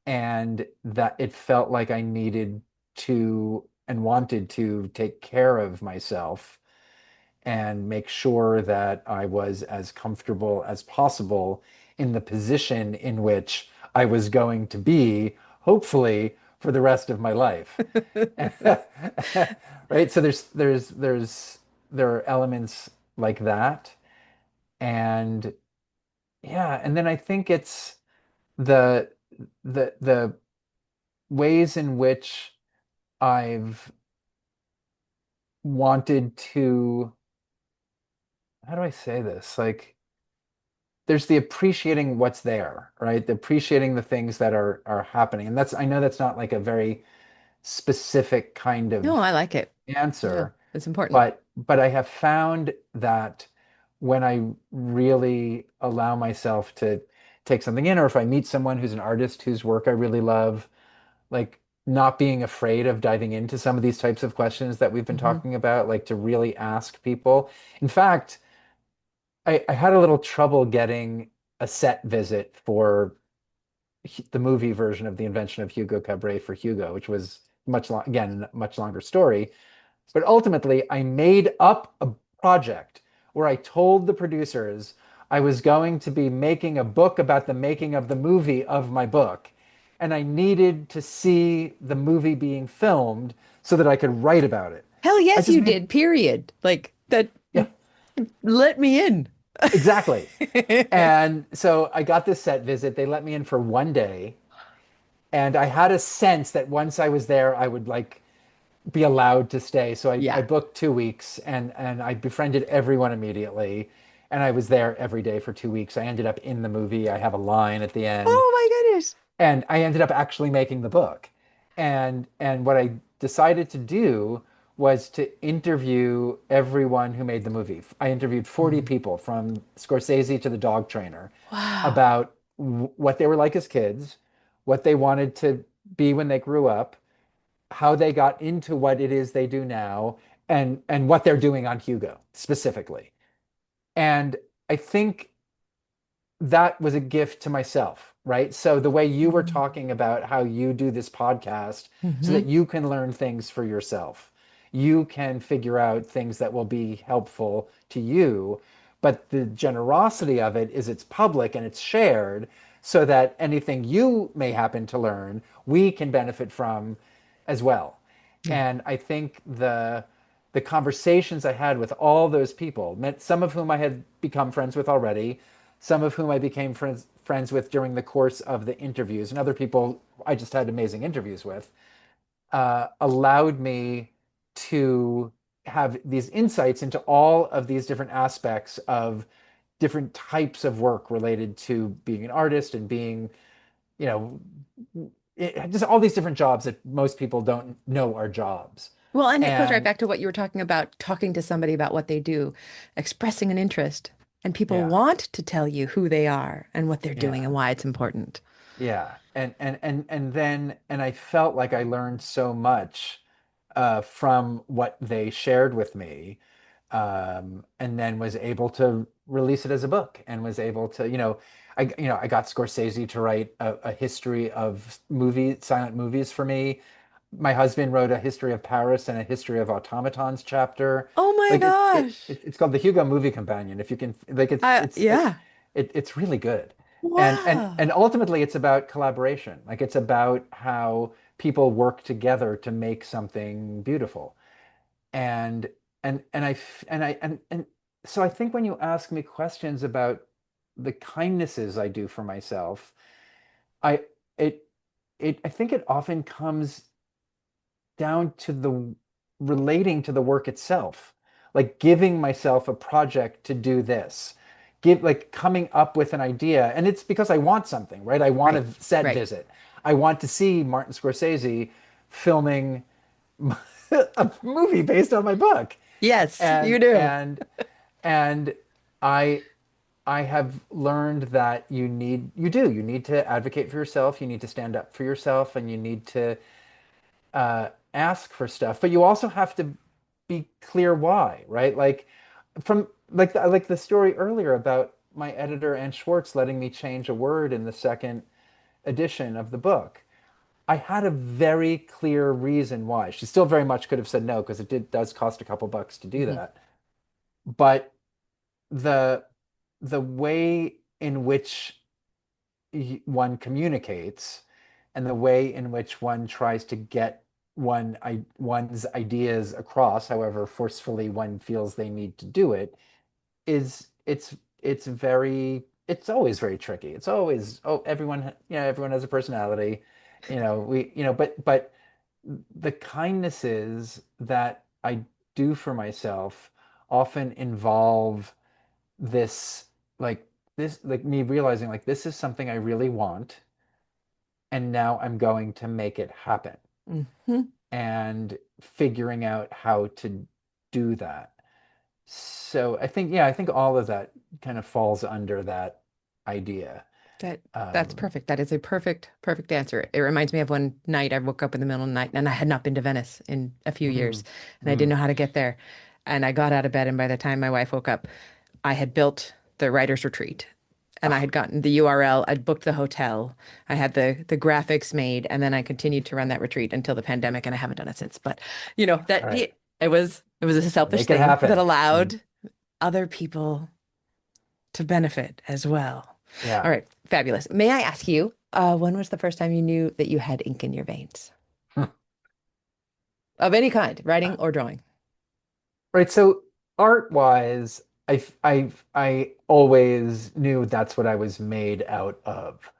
and that it felt like I needed to and wanted to take care of myself and make sure that I was as comfortable as possible in the position in which I was going to be, hopefully, for the rest of my life. Right? So there are elements like that. And yeah, and then I think it's the the ways in which I've wanted to, how do I say this? Like there's the appreciating what's there, right? The appreciating the things that are happening. And that's, I know that's not like a very specific kind No, of I like it. No, answer, it's important. but I have found that when I really allow myself to take something in, or if I meet someone who's an artist whose work I really love, like not being afraid of diving into some of these types of questions that we've been Hmm. talking about, like to really ask people. In fact, I had a little trouble getting a set visit for the movie version of The Invention of Hugo Cabret for Hugo, which was again, much longer story. But ultimately, I made up a project where I told the producers I was going to be making a book about the making of the movie of my book. And I needed to see the movie being filmed so that I could write about it. Hell I yes, just you made, did. Period. Like that. yeah, Let me in. exactly. And so I got this set visit. They let me in for one day. And I had a sense that once I was there, I would like be allowed to stay. So I Yeah. booked 2 weeks, and I befriended everyone immediately. And I was there every day for 2 weeks. I ended up in the movie. I have a line at the end, Oh my goodness. and I ended up actually making the book. And what I decided to do was to interview everyone who made the movie. I interviewed 40 Mhm. people from Scorsese to the dog trainer Wow. about what they were like as kids, what they wanted to be when they grew up, how they got into what it is they do now, and what they're doing on Hugo specifically. And I think that was a gift to myself, right? So the way you were talking about how you do this podcast so Mm-hmm. that you can learn things for yourself. You can figure out things that will be helpful to you, but the generosity of it is it's public and it's shared so that anything you may happen to learn, we can benefit from as well. Yeah. And I think the conversations I had with all those people, met some of whom I had become friends with already, some of whom I became friends with during the course of the interviews, and other people I just had amazing interviews with, allowed me to have these insights into all of these different aspects of different types of work related to being an artist and being, you know, just all these different jobs that most people don't know are jobs. Well, and it goes right And back to what you were talking about, talking to somebody about what they do, expressing an interest, and people yeah, want to tell you who they are and what they're doing yeah. and why it's important. Yeah, and I felt like I learned so much from what they shared with me, and then was able to release it as a book, and was able to, I got Scorsese to write a history of silent movies for me. My husband wrote a history of Paris and a history of automatons chapter. Oh my Like gosh. it's called the Hugo Movie Companion. If you can, like, Yeah. it's really good. And Wow. ultimately it's about collaboration. Like it's about how people work together to make something beautiful. And and I f- and so I think when you ask me questions about the kindnesses I do for myself, I it I think it often comes down to the relating to the work itself, like giving myself a project to do this, give like coming up with an idea, and it's because I want something, right? I want Right. a set Right. visit. I want to see Martin Scorsese filming a movie based on my book, Yes, and you do. and and I I have learned that you need to advocate for yourself, you need to stand up for yourself, and you need to ask for stuff, but you also have to be clear why, right? Like from like the story earlier about my editor Ann Schwartz letting me change a word in the second edition of the book. I had a very clear reason why. She still very much could have said no because does cost a couple bucks to do Mhm. that. But the the way in which one communicates and the way in which one tries to get one's ideas across, however forcefully one feels they need to do it, is it's always very tricky. It's always, oh, everyone has a personality, but the kindnesses that I do for myself often involve this like like me realizing like this is something I really want, and now I'm going to make it happen, Mhm. and figuring out how to do that. So I think all of that kind of falls under that idea. That that's Um, perfect. That is a perfect answer. It reminds me of one night I woke up in the middle of the night and I had not been to Venice in a few years mm, and I didn't mm. know how to get there. And I got out of bed and by the time my wife woke up, I had built the writer's retreat and I Oh, had gotten the URL, I'd booked the hotel, I had the graphics made, and then I continued to run that retreat until the pandemic and I haven't done it since. But all right, it was a selfish make it thing that happen. allowed other people to benefit as well. All Yeah. right, fabulous. May I ask you, when was the first time you knew that you had ink in your veins of any kind, writing or drawing? Right. So art wise, I always knew that's what I was made out of.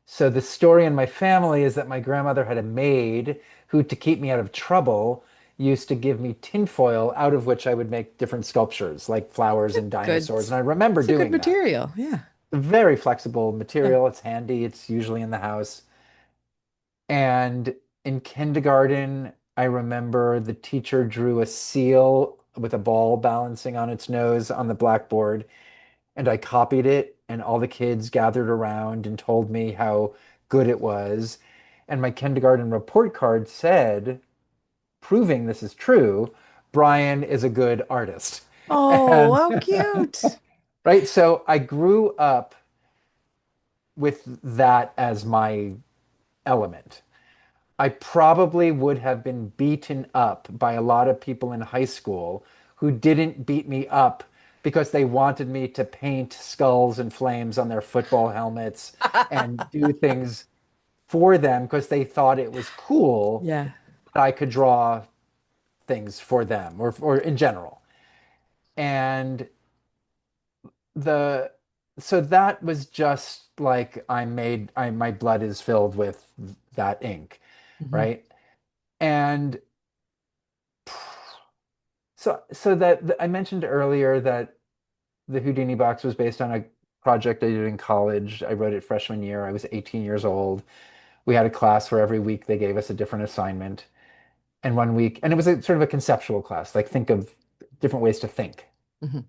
So the story in my family is that my grandmother had a maid who, to keep me out of trouble, used to give me tinfoil out of which I would make different sculptures, like flowers and Good. dinosaurs. And I remember It's a good doing that. material. Yeah. Very flexible Yeah. material. It's handy. It's usually in the house. And in kindergarten, I remember the teacher drew a seal with a ball balancing on its nose on the blackboard, and I copied it, and all the kids gathered around and told me how good it was. And my kindergarten report card said, proving this is true, Brian is a good artist. Oh, And how cute. right, so I grew up with that as my element. I probably would have been beaten up by a lot of people in high school who didn't beat me up because they wanted me to paint skulls and flames on their football helmets and do things for them because they thought it was cool Yeah. that I could draw things for them or in general. And the so that was just like my blood is filled with that ink, Hmm. right? And so that I mentioned earlier that the Houdini box was based on a project I did in college. I wrote it freshman year. I was 18 years old. We had a class where every week they gave us a different assignment. And one week, and it was a sort of a conceptual class, like think of different ways to think. Hmm.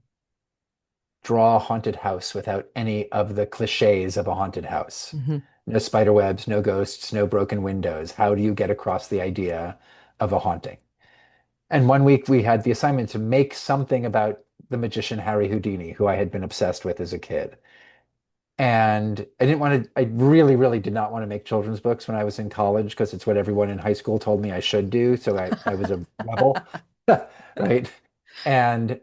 Draw a haunted house without any of the cliches of a haunted house. Hmm. No spider webs, no ghosts, no broken windows. How do you get across the idea of a haunting? And one week we had the assignment to make something about the magician Harry Houdini, who I had been obsessed with as a kid. And I didn't want to, I really, really did not want to make children's books when I was in college because it's what everyone in high school told me I should do. So I was a rebel, right? And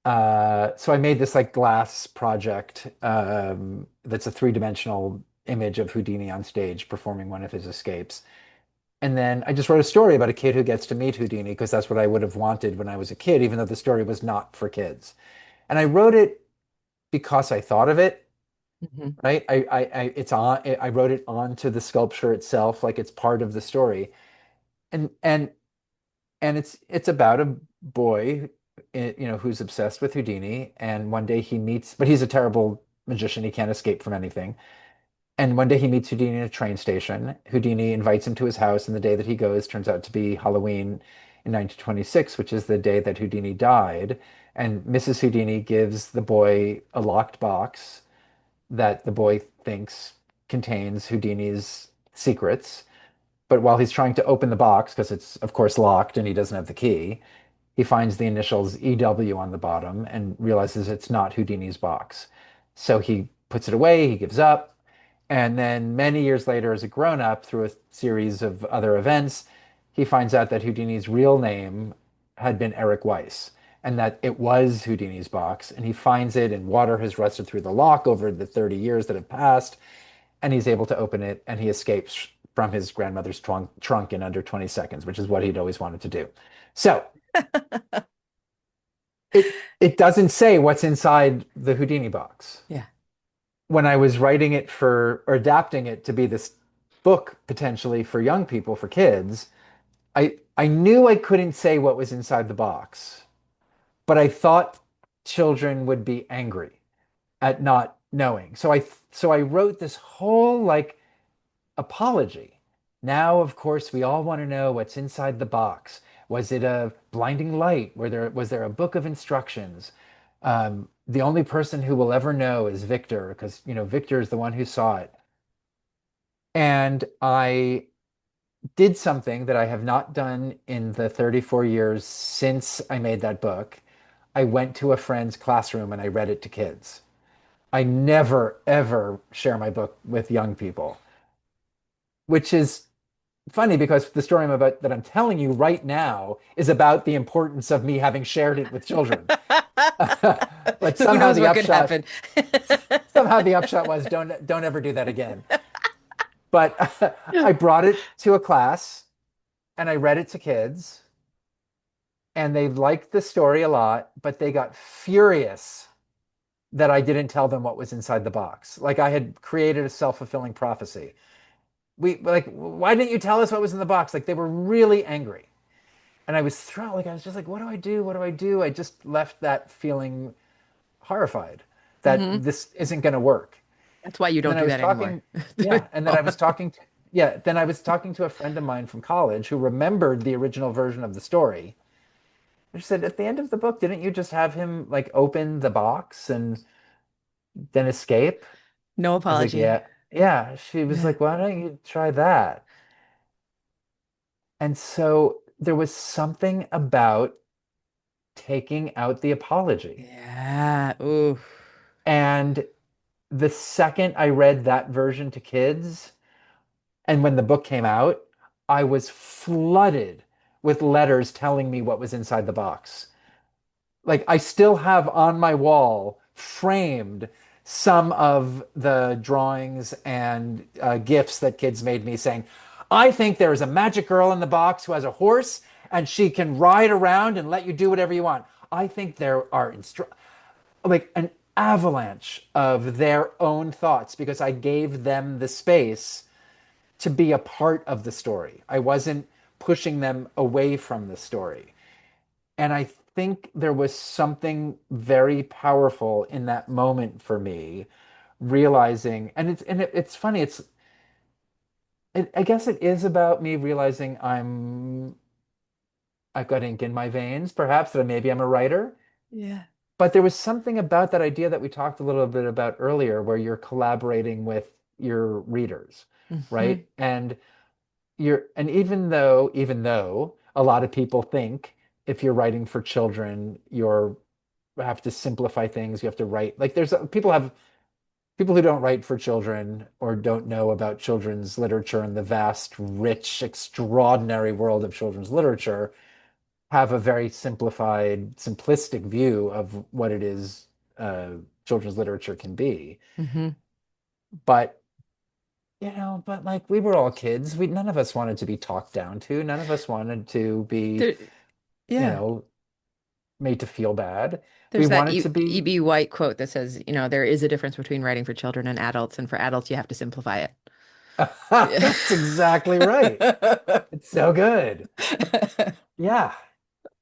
so I made this like glass project that's a three-dimensional image of Houdini on stage performing one of his escapes. And then I just wrote a story about a kid who gets to meet Houdini because that's what I would have wanted when I was a kid, even though the story was not for kids. And I wrote it because I thought of it, Hmm. right? I wrote it onto the sculpture itself, like it's part of the story. And it's about a boy, who's obsessed with Houdini, and one day he meets, but he's a terrible magician. He can't escape from anything. And one day he meets Houdini at a train station. Houdini invites him to his house, and the day that he goes turns out to be Halloween in 1926, which is the day that Houdini died. And Mrs. Houdini gives the boy a locked box that the boy thinks contains Houdini's secrets. But while he's trying to open the box, because it's of course locked and he doesn't have the key, he finds the initials EW on the bottom and realizes it's not Houdini's box. So he puts it away, he gives up. And then many years later, as a grown-up, through a series of other events, he finds out that Houdini's real name had been Eric Weiss and that it was Houdini's box. And he finds it, and water has rusted through the lock over the 30 years that have passed. And he's able to open it, and he escapes from his grandmother's trunk in under 20 seconds, which is what he'd always wanted to do. So it doesn't say what's inside the Houdini box. Yeah. When I was writing it for or adapting it to be this book potentially for young people, for kids, I knew I couldn't say what was inside the box, but I thought children would be angry at not knowing. So I wrote this whole like apology. Now, of course, we all want to know what's inside the box. Was it a blinding light? Was there a book of instructions? The only person who will ever know is Victor, because Victor is the one who saw it. And I did something that I have not done in the 34 years since I made that book. I went to a friend's classroom and I read it to kids. I never, ever share my book with young people, which is funny because the story that I'm telling you right now is about the importance of me having shared it with children. But So who knows what could happen? somehow the upshot was don't ever do that again. But I brought it to a class and I read it to kids and they liked the story a lot, but they got furious that I didn't tell them what was inside the box. Like I had created a self-fulfilling prophecy. Why didn't you tell us what was in the box? Like they were really angry. And I was thrown, like I was just like, what do I do? What do I do? I just left that feeling horrified that Hmm. this isn't going to work. That's why you And don't then I do was that anymore. talking, yeah, and then I was talking to, yeah, then I was talking to a friend of mine from college who remembered the original version of the story. She said, at the end of the book, didn't you just have him like open the box and then escape? No I was like, apology. yeah, yeah. She was Yeah. like, why don't you try that? And so there was something about taking out the apology. Yeah. Ooh. And the second I read that version to kids, and when the book came out, I was flooded with letters telling me what was inside the box. Like I still have on my wall framed some of the drawings and gifts that kids made me saying, I think there is a magic girl in the box who has a horse and she can ride around and let you do whatever you want. I think there are like, and avalanche of their own thoughts because I gave them the space to be a part of the story. I wasn't pushing them away from the story. And I think there was something very powerful in that moment for me, realizing, and it's funny, I guess it is about me realizing I've got ink in my veins, perhaps that maybe I'm a writer. Yeah. But there was something about that idea that we talked a little bit about earlier, where you're collaborating with your readers, Hmm. right? And even though a lot of people think if you're writing for children, you have to simplify things, you have to write like people who don't write for children or don't know about children's literature and the vast, rich, extraordinary world of children's literature have a very simplified, simplistic view of what it is uh, children's literature can be. Hmm. But but like we were all kids. We None of us wanted to be talked down to. None of us wanted to be, There, you yeah. know, made to feel bad. We There's that wanted to be. E.B. White quote that says, there is a difference between writing for children and for adults, you have to simplify it. Yeah. That's exactly right. It's so good. Yeah.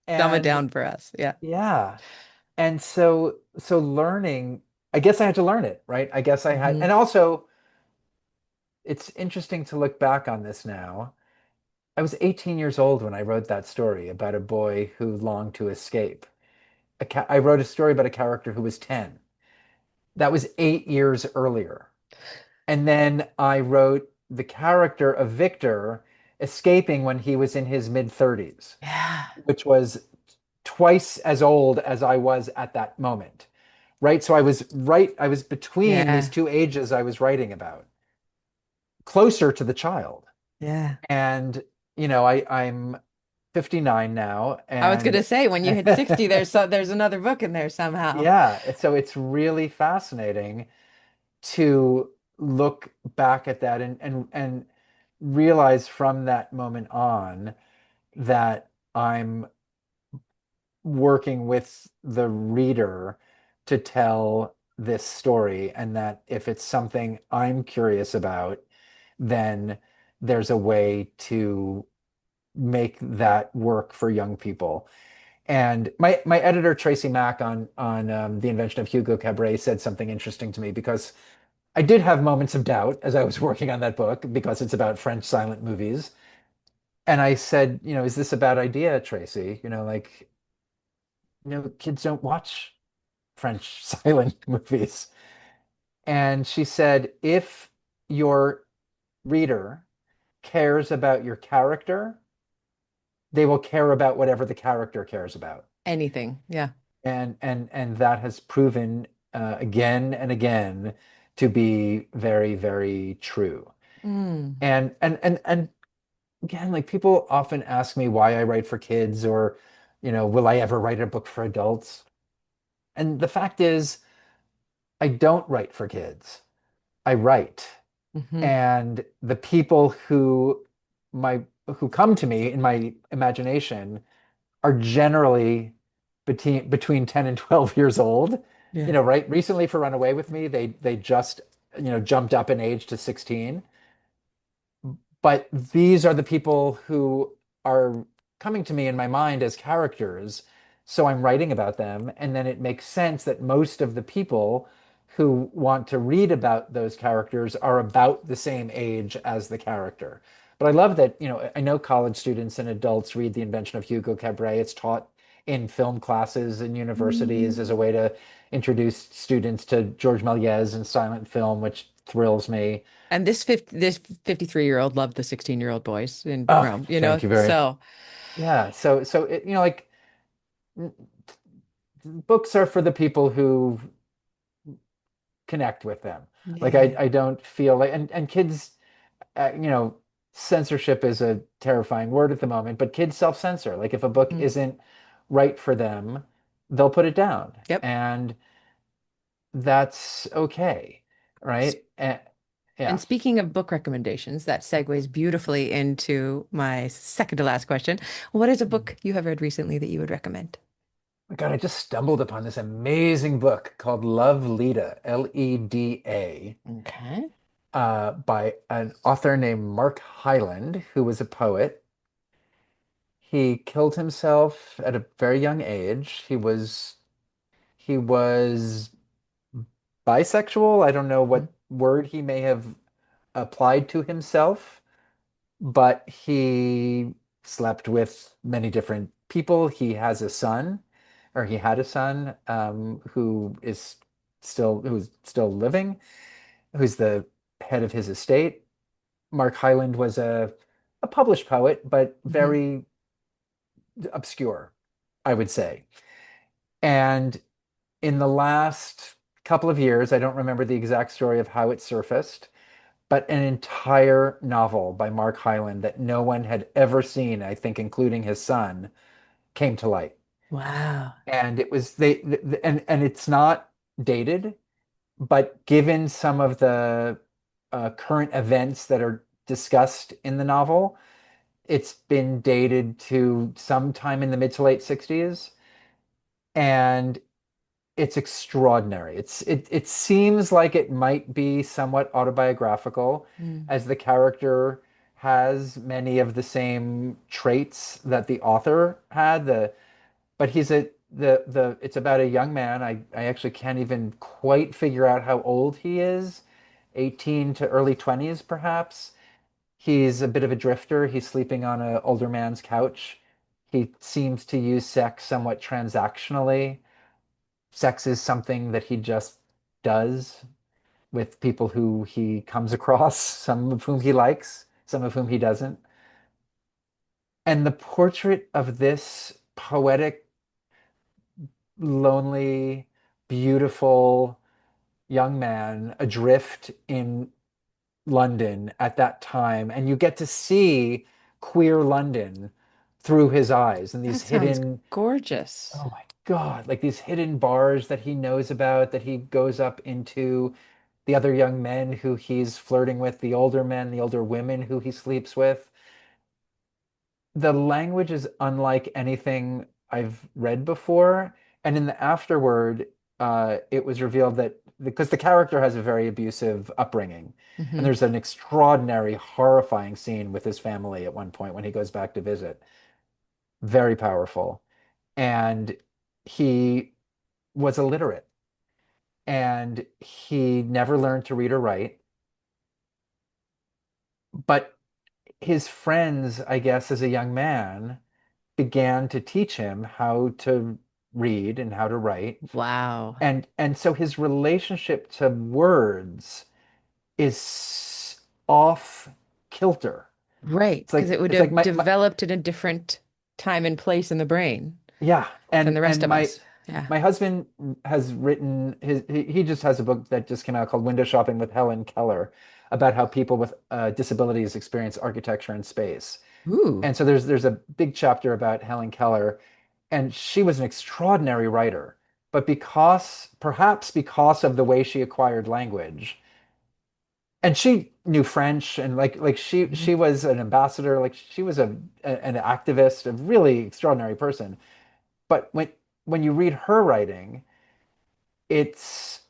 Dumb it And down for us. Yeah. yeah. And so learning, I guess I had to learn it, right? I guess I had, Hmm. and also it's interesting to look back on this now. I was 18 years old when I wrote that story about a boy who longed to escape. I wrote a story about a character who was 10. That was 8 years earlier. And then I wrote the character of Victor escaping when he was in his mid 30s, Yeah. which was twice as old as I was at that moment. Right? So I was between these Yeah. two ages I was writing about, closer to the child. Yeah. And, I'm 59 now, I was and gonna say when you hit 60, there's another book in there somehow. yeah, so it's really fascinating to look back at that and realize from that moment on that I'm working with the reader to tell this story, and that if it's something I'm curious about, then there's a way to make that work for young people. And my editor Tracy Mack on The Invention of Hugo Cabret said something interesting to me because I did have moments of doubt as I was working on that book because it's about French silent movies. And I said, is this a bad idea, Tracy? Like, kids don't watch French silent movies. And she said, if your reader cares about your character, they will care about whatever the character cares about. Anything. Yeah. And that has proven again and again to be very, very true. Mm. And again, like people often ask me why I write for kids or, will I ever write a book for adults? And the fact is, I don't write for kids. I write. Hmm. And the people my who come to me in my imagination are generally between 10 and 12 years old. Yeah. Right? Recently for Runaway with Me, they just, jumped up in age to 16. But these are the people who are coming to me in my mind as characters. So I'm writing about them. And then it makes sense that most of the people who want to read about those characters are about the same age as the character. But I love that, I know college students and adults read The Invention of Hugo Cabret. It's taught in film classes and universities as a way to introduce students to George Méliès and silent film, which thrills me. And this 53-year-old loved the 16-year-old boys in Oh, Rome, thank you very. So Yeah. So like books are for the people who connect with them. Like yeah. I don't feel like and kids, uh, you know, censorship is a terrifying word at the moment, but kids self-censor. Like if a book Mm. isn't right for them, they'll put it down, Yep. and that's okay, S- right? And Yeah. speaking of book recommendations, that segues beautifully into my second to last question. What is a book you have read recently that you would recommend? God, I just stumbled upon this amazing book called Love Leda, Leda, Okay. by an author named Mark Hyland, who was a poet. He killed himself at a very young age. He was bisexual. I don't know Mhm. what word he may have applied to himself, but he slept with many different people. He has a son, or he had a son, who's still living, who's the head of his estate. Mark Hyland was a published poet, but Mhm. very obscure, I would say. And in the last couple of years, I don't remember the exact story of how it surfaced, but an entire novel by Mark Hyland that no one had ever seen, I think, including his son, came to light. Wow. And it was and it's not dated, but given some of the current events that are discussed in the novel, it's been dated to sometime in the mid to late 60s, and it's extraordinary. It seems like it might be somewhat autobiographical, Mm. as the character has many of the same traits that the author had. But he's a the it's about a young man. I actually can't even quite figure out how old he is. 18 to early 20s, perhaps. He's a bit of a drifter. He's sleeping on an older man's couch. He seems to use sex somewhat transactionally. Sex is something that he just does with people who he comes across, some of whom he likes, some of whom he doesn't. And the portrait of this poetic, lonely, beautiful young man adrift in London at that time, and you get to see queer London through his eyes and these That sounds hidden, gorgeous. oh my God, like these hidden bars that he knows about, that he goes up into, the other young men who he's flirting with, the older men, the older women who he sleeps with. The language is unlike anything I've read before. And in the afterword, it was revealed that because the character has a very abusive upbringing, and Hmm. there's an extraordinary, horrifying scene with his family at one point when he goes back to visit. Very powerful. And he was illiterate, and he never learned to read or write. But his friends, I guess, as a young man, began to teach him how to read and how to write. Wow. And so his relationship to words is off kilter. Right, It's because like it would it's like have my developed in a different time and place in the brain yeah, than the rest and of us. Yeah. my husband has written he just has a book that just came out called Window Shopping with Helen Keller, about how people with disabilities experience architecture in space. Ooh. And so there's a big chapter about Helen Keller, and she was an extraordinary writer. But perhaps because of the way she acquired language, and she knew French, and like Mhm. she was an ambassador, like she was an activist, a really extraordinary person. But when you read her writing, it's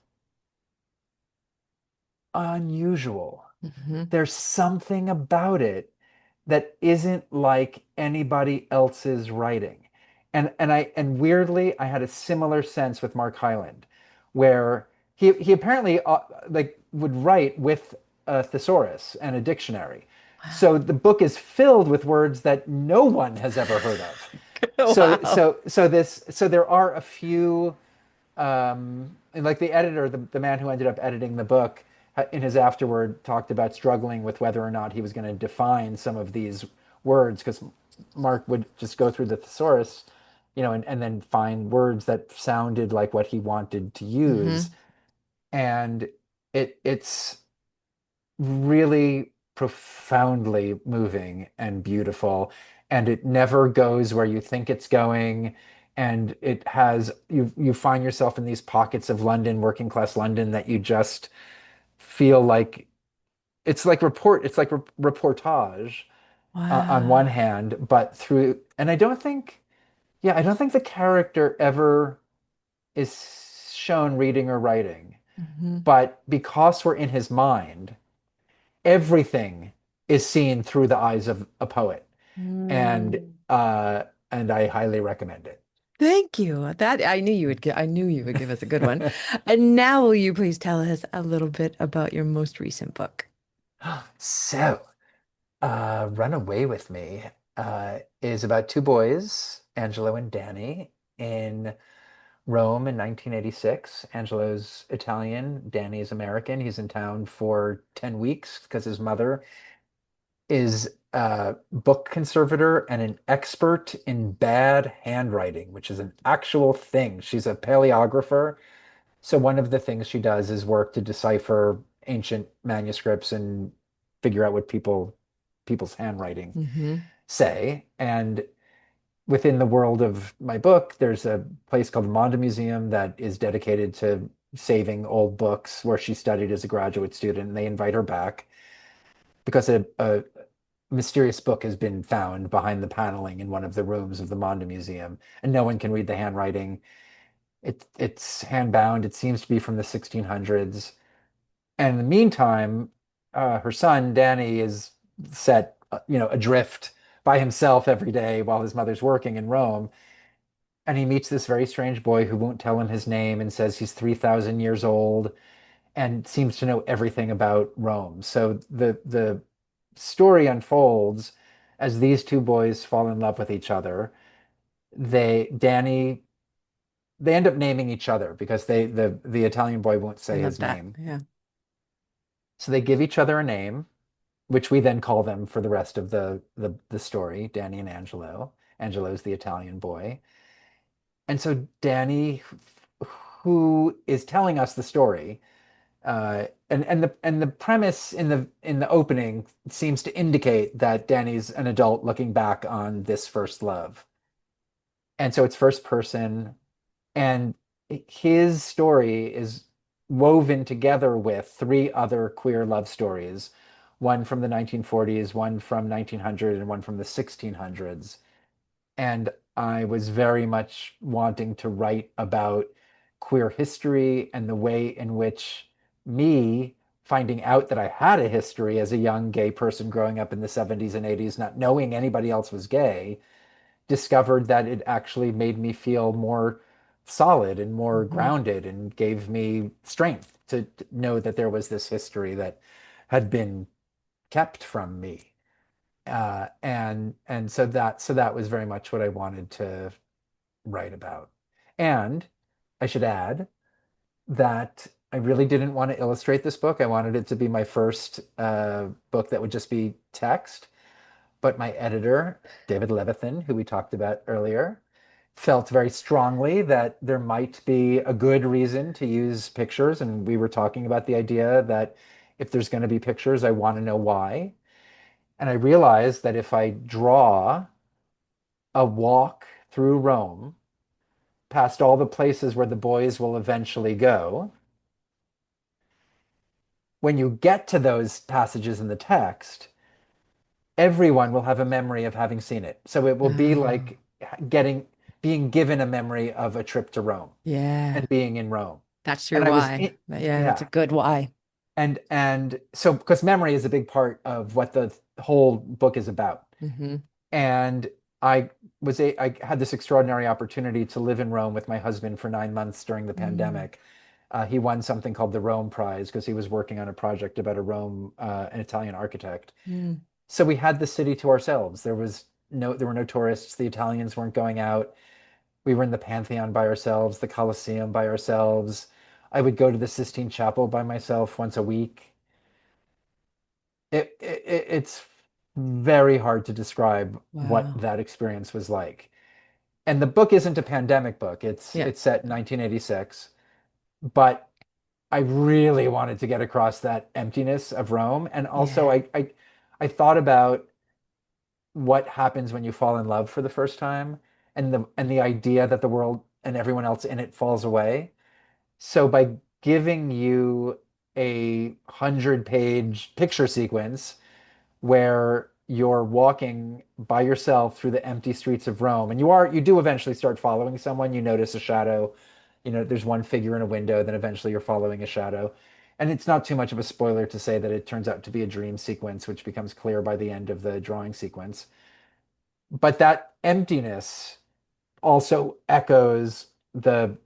unusual. Mhm. There's something about it that isn't like anybody else's writing. And weirdly, I had a similar sense with Mark Hyland, where he apparently like would write with a thesaurus and a dictionary. So the book is filled with words that no one has ever heard of. Wow. So there are a few, and like the editor, the man who ended up editing the book, in his afterword talked about struggling with whether or not he was going to define some of these words, because Mark would just go through the thesaurus, and then find words that sounded like what he wanted to use. Hmm. And it's really profoundly moving and beautiful, and it never goes where you think it's going. And it has you find yourself in these pockets of London, working class London, that you just feel like it's like reportage, on one Wow. hand, but through, and I don't think Yeah, I don't think the character ever is shown reading or writing, Hmm. but because we're in his mind, everything is seen through the eyes of a poet, and Mm. uh, and I highly recommend it. Thank you. That I knew you would I knew you would give us a good one. And now will you please tell us a little bit about your most recent book? So, Run Away with Me is about two boys, Angelo and Danny, in Rome in 1986. Angelo's Italian, Danny's American. He's in town for 10 weeks because his mother is a book conservator and an expert in bad handwriting, which is an actual thing. She's a paleographer. So one of the things she does is work to decipher ancient manuscripts and figure out what people's handwriting Hmm. say. And within the world of my book, there's a place called the Monda Museum that is dedicated to saving old books where she studied as a graduate student. And they invite her back because a mysterious book has been found behind the paneling in one of the rooms of the Monda Museum, and no one can read the handwriting. It's handbound. It seems to be from the 1600s. And in the meantime, her son Danny is set, adrift by himself every day while his mother's working in Rome. And he meets this very strange boy who won't tell him his name and says he's 3,000 years old and seems to know everything about Rome. So the story unfolds as these two boys fall in love with each other. Danny, they end up naming each other because the Italian boy won't I say love his that. name. Yeah. So they give each other a name, which we then call them for the rest of the story, Danny and Angelo. Angelo's the Italian boy. And so Danny, who is telling us the story, and the premise in the opening seems to indicate that Danny's an adult looking back on this first love. And so it's first person, and his story is woven together with three other queer love stories, one from the 1940s, one from 1900, and one from the 1600s. And I was very much wanting to write about queer history and the way in which me finding out that I had a history as a young gay person growing up in the 70s and 80s, not knowing anybody else was gay, discovered that it actually made me feel more solid and more Hmm. grounded and gave me strength to know that there was this history that had been kept from me. And so that was very much what I wanted to write about. And I should add that I really didn't want to illustrate this book. I wanted it to be my first book that would just be text. But my editor, David Levithan, who we talked about earlier, felt very strongly that there might be a good reason to use pictures. And we were talking about the idea that if there's going to be pictures, I want to know why. And I realized that if I draw a walk through Rome, past all the places where the boys will eventually go, when you get to those passages in the text, everyone will have a memory of having seen it. So it will be Oh, like getting being given a memory of a trip to Rome yeah. and being in Rome. That's your And I was why. in, Yeah, that's a yeah. good why. And so because memory is a big part of what the whole book is about. Hmm. And I had this extraordinary opportunity to live in Rome with my husband for 9 months during the Mm. pandemic. He won something called the Rome Prize because he was working on a project about an Italian architect. Mm. So we had the city to ourselves. There were no tourists. The Italians weren't going out. We were in the Pantheon by ourselves, the Colosseum by ourselves. I would go to the Sistine Chapel by myself once a week. It's very hard to describe what Wow. that experience was like. And the book isn't a pandemic book. It's Yeah. it's set in 1986, but I really wanted to get across that emptiness of Rome. And also Yeah. I thought about what happens when you fall in love for the first time and the idea that the world and everyone else in it falls away. So by giving you a 100-page picture sequence where you're walking by yourself through the empty streets of Rome, and you do eventually start following someone. You notice a shadow, there's one figure in a window, then eventually you're following a shadow. And it's not too much of a spoiler to say that it turns out to be a dream sequence, which becomes clear by the end of the drawing sequence. But that emptiness also echoes the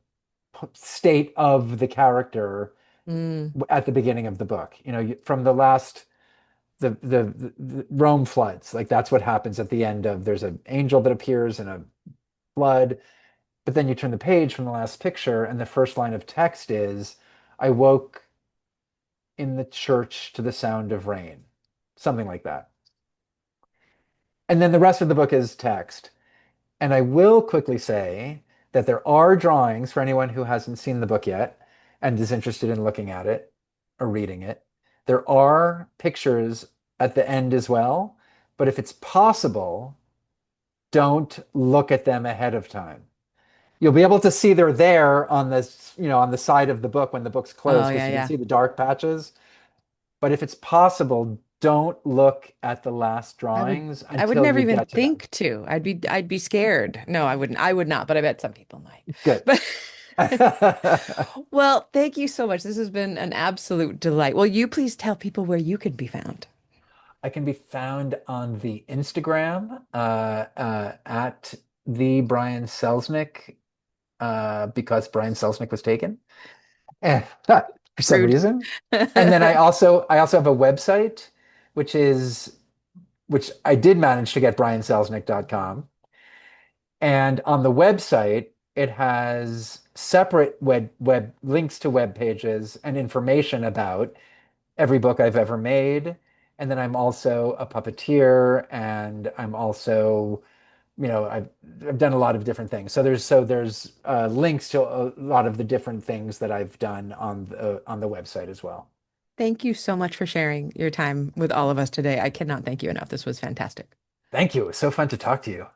state of the character Mm. at the beginning of the book. From the last the Rome floods, like that's what happens at the end of there's an angel that appears in a flood, but then you turn the page from the last picture, and the first line of text is, "I woke in the church to the sound of rain," something like that. And then the rest of the book is text. And I will quickly say that there are drawings for anyone who hasn't seen the book yet and is interested in looking at it or reading it. There are pictures at the end as well, but if it's possible, don't look at them ahead of time. You'll be able to see they're there on on the side of the book when the book's Oh, closed because yeah, you can yeah. see the dark patches. But if it's possible, don't look at the last drawings I would until never you even get to them. think to. I'd be scared. No, I wouldn't. I would not, but I bet some people might. Good. But well, thank you so much. This has been an absolute delight. Will you please tell people where you could be found? I can be found on the Instagram at the Brian Selznick because Brian Selznick was taken for some Rude. reason. And then I also have a website, which is which I did manage to get brianselznick.com. And on the website, it has separate web links to web pages and information about every book I've ever made. And then I'm also a puppeteer, and I'm also, I've done a lot of different things. So there's links to a lot of the different things that I've done on the website as well. Thank you so much for sharing your time with all of us today. I cannot thank you enough. This was fantastic. Thank you. It was so fun to talk to you.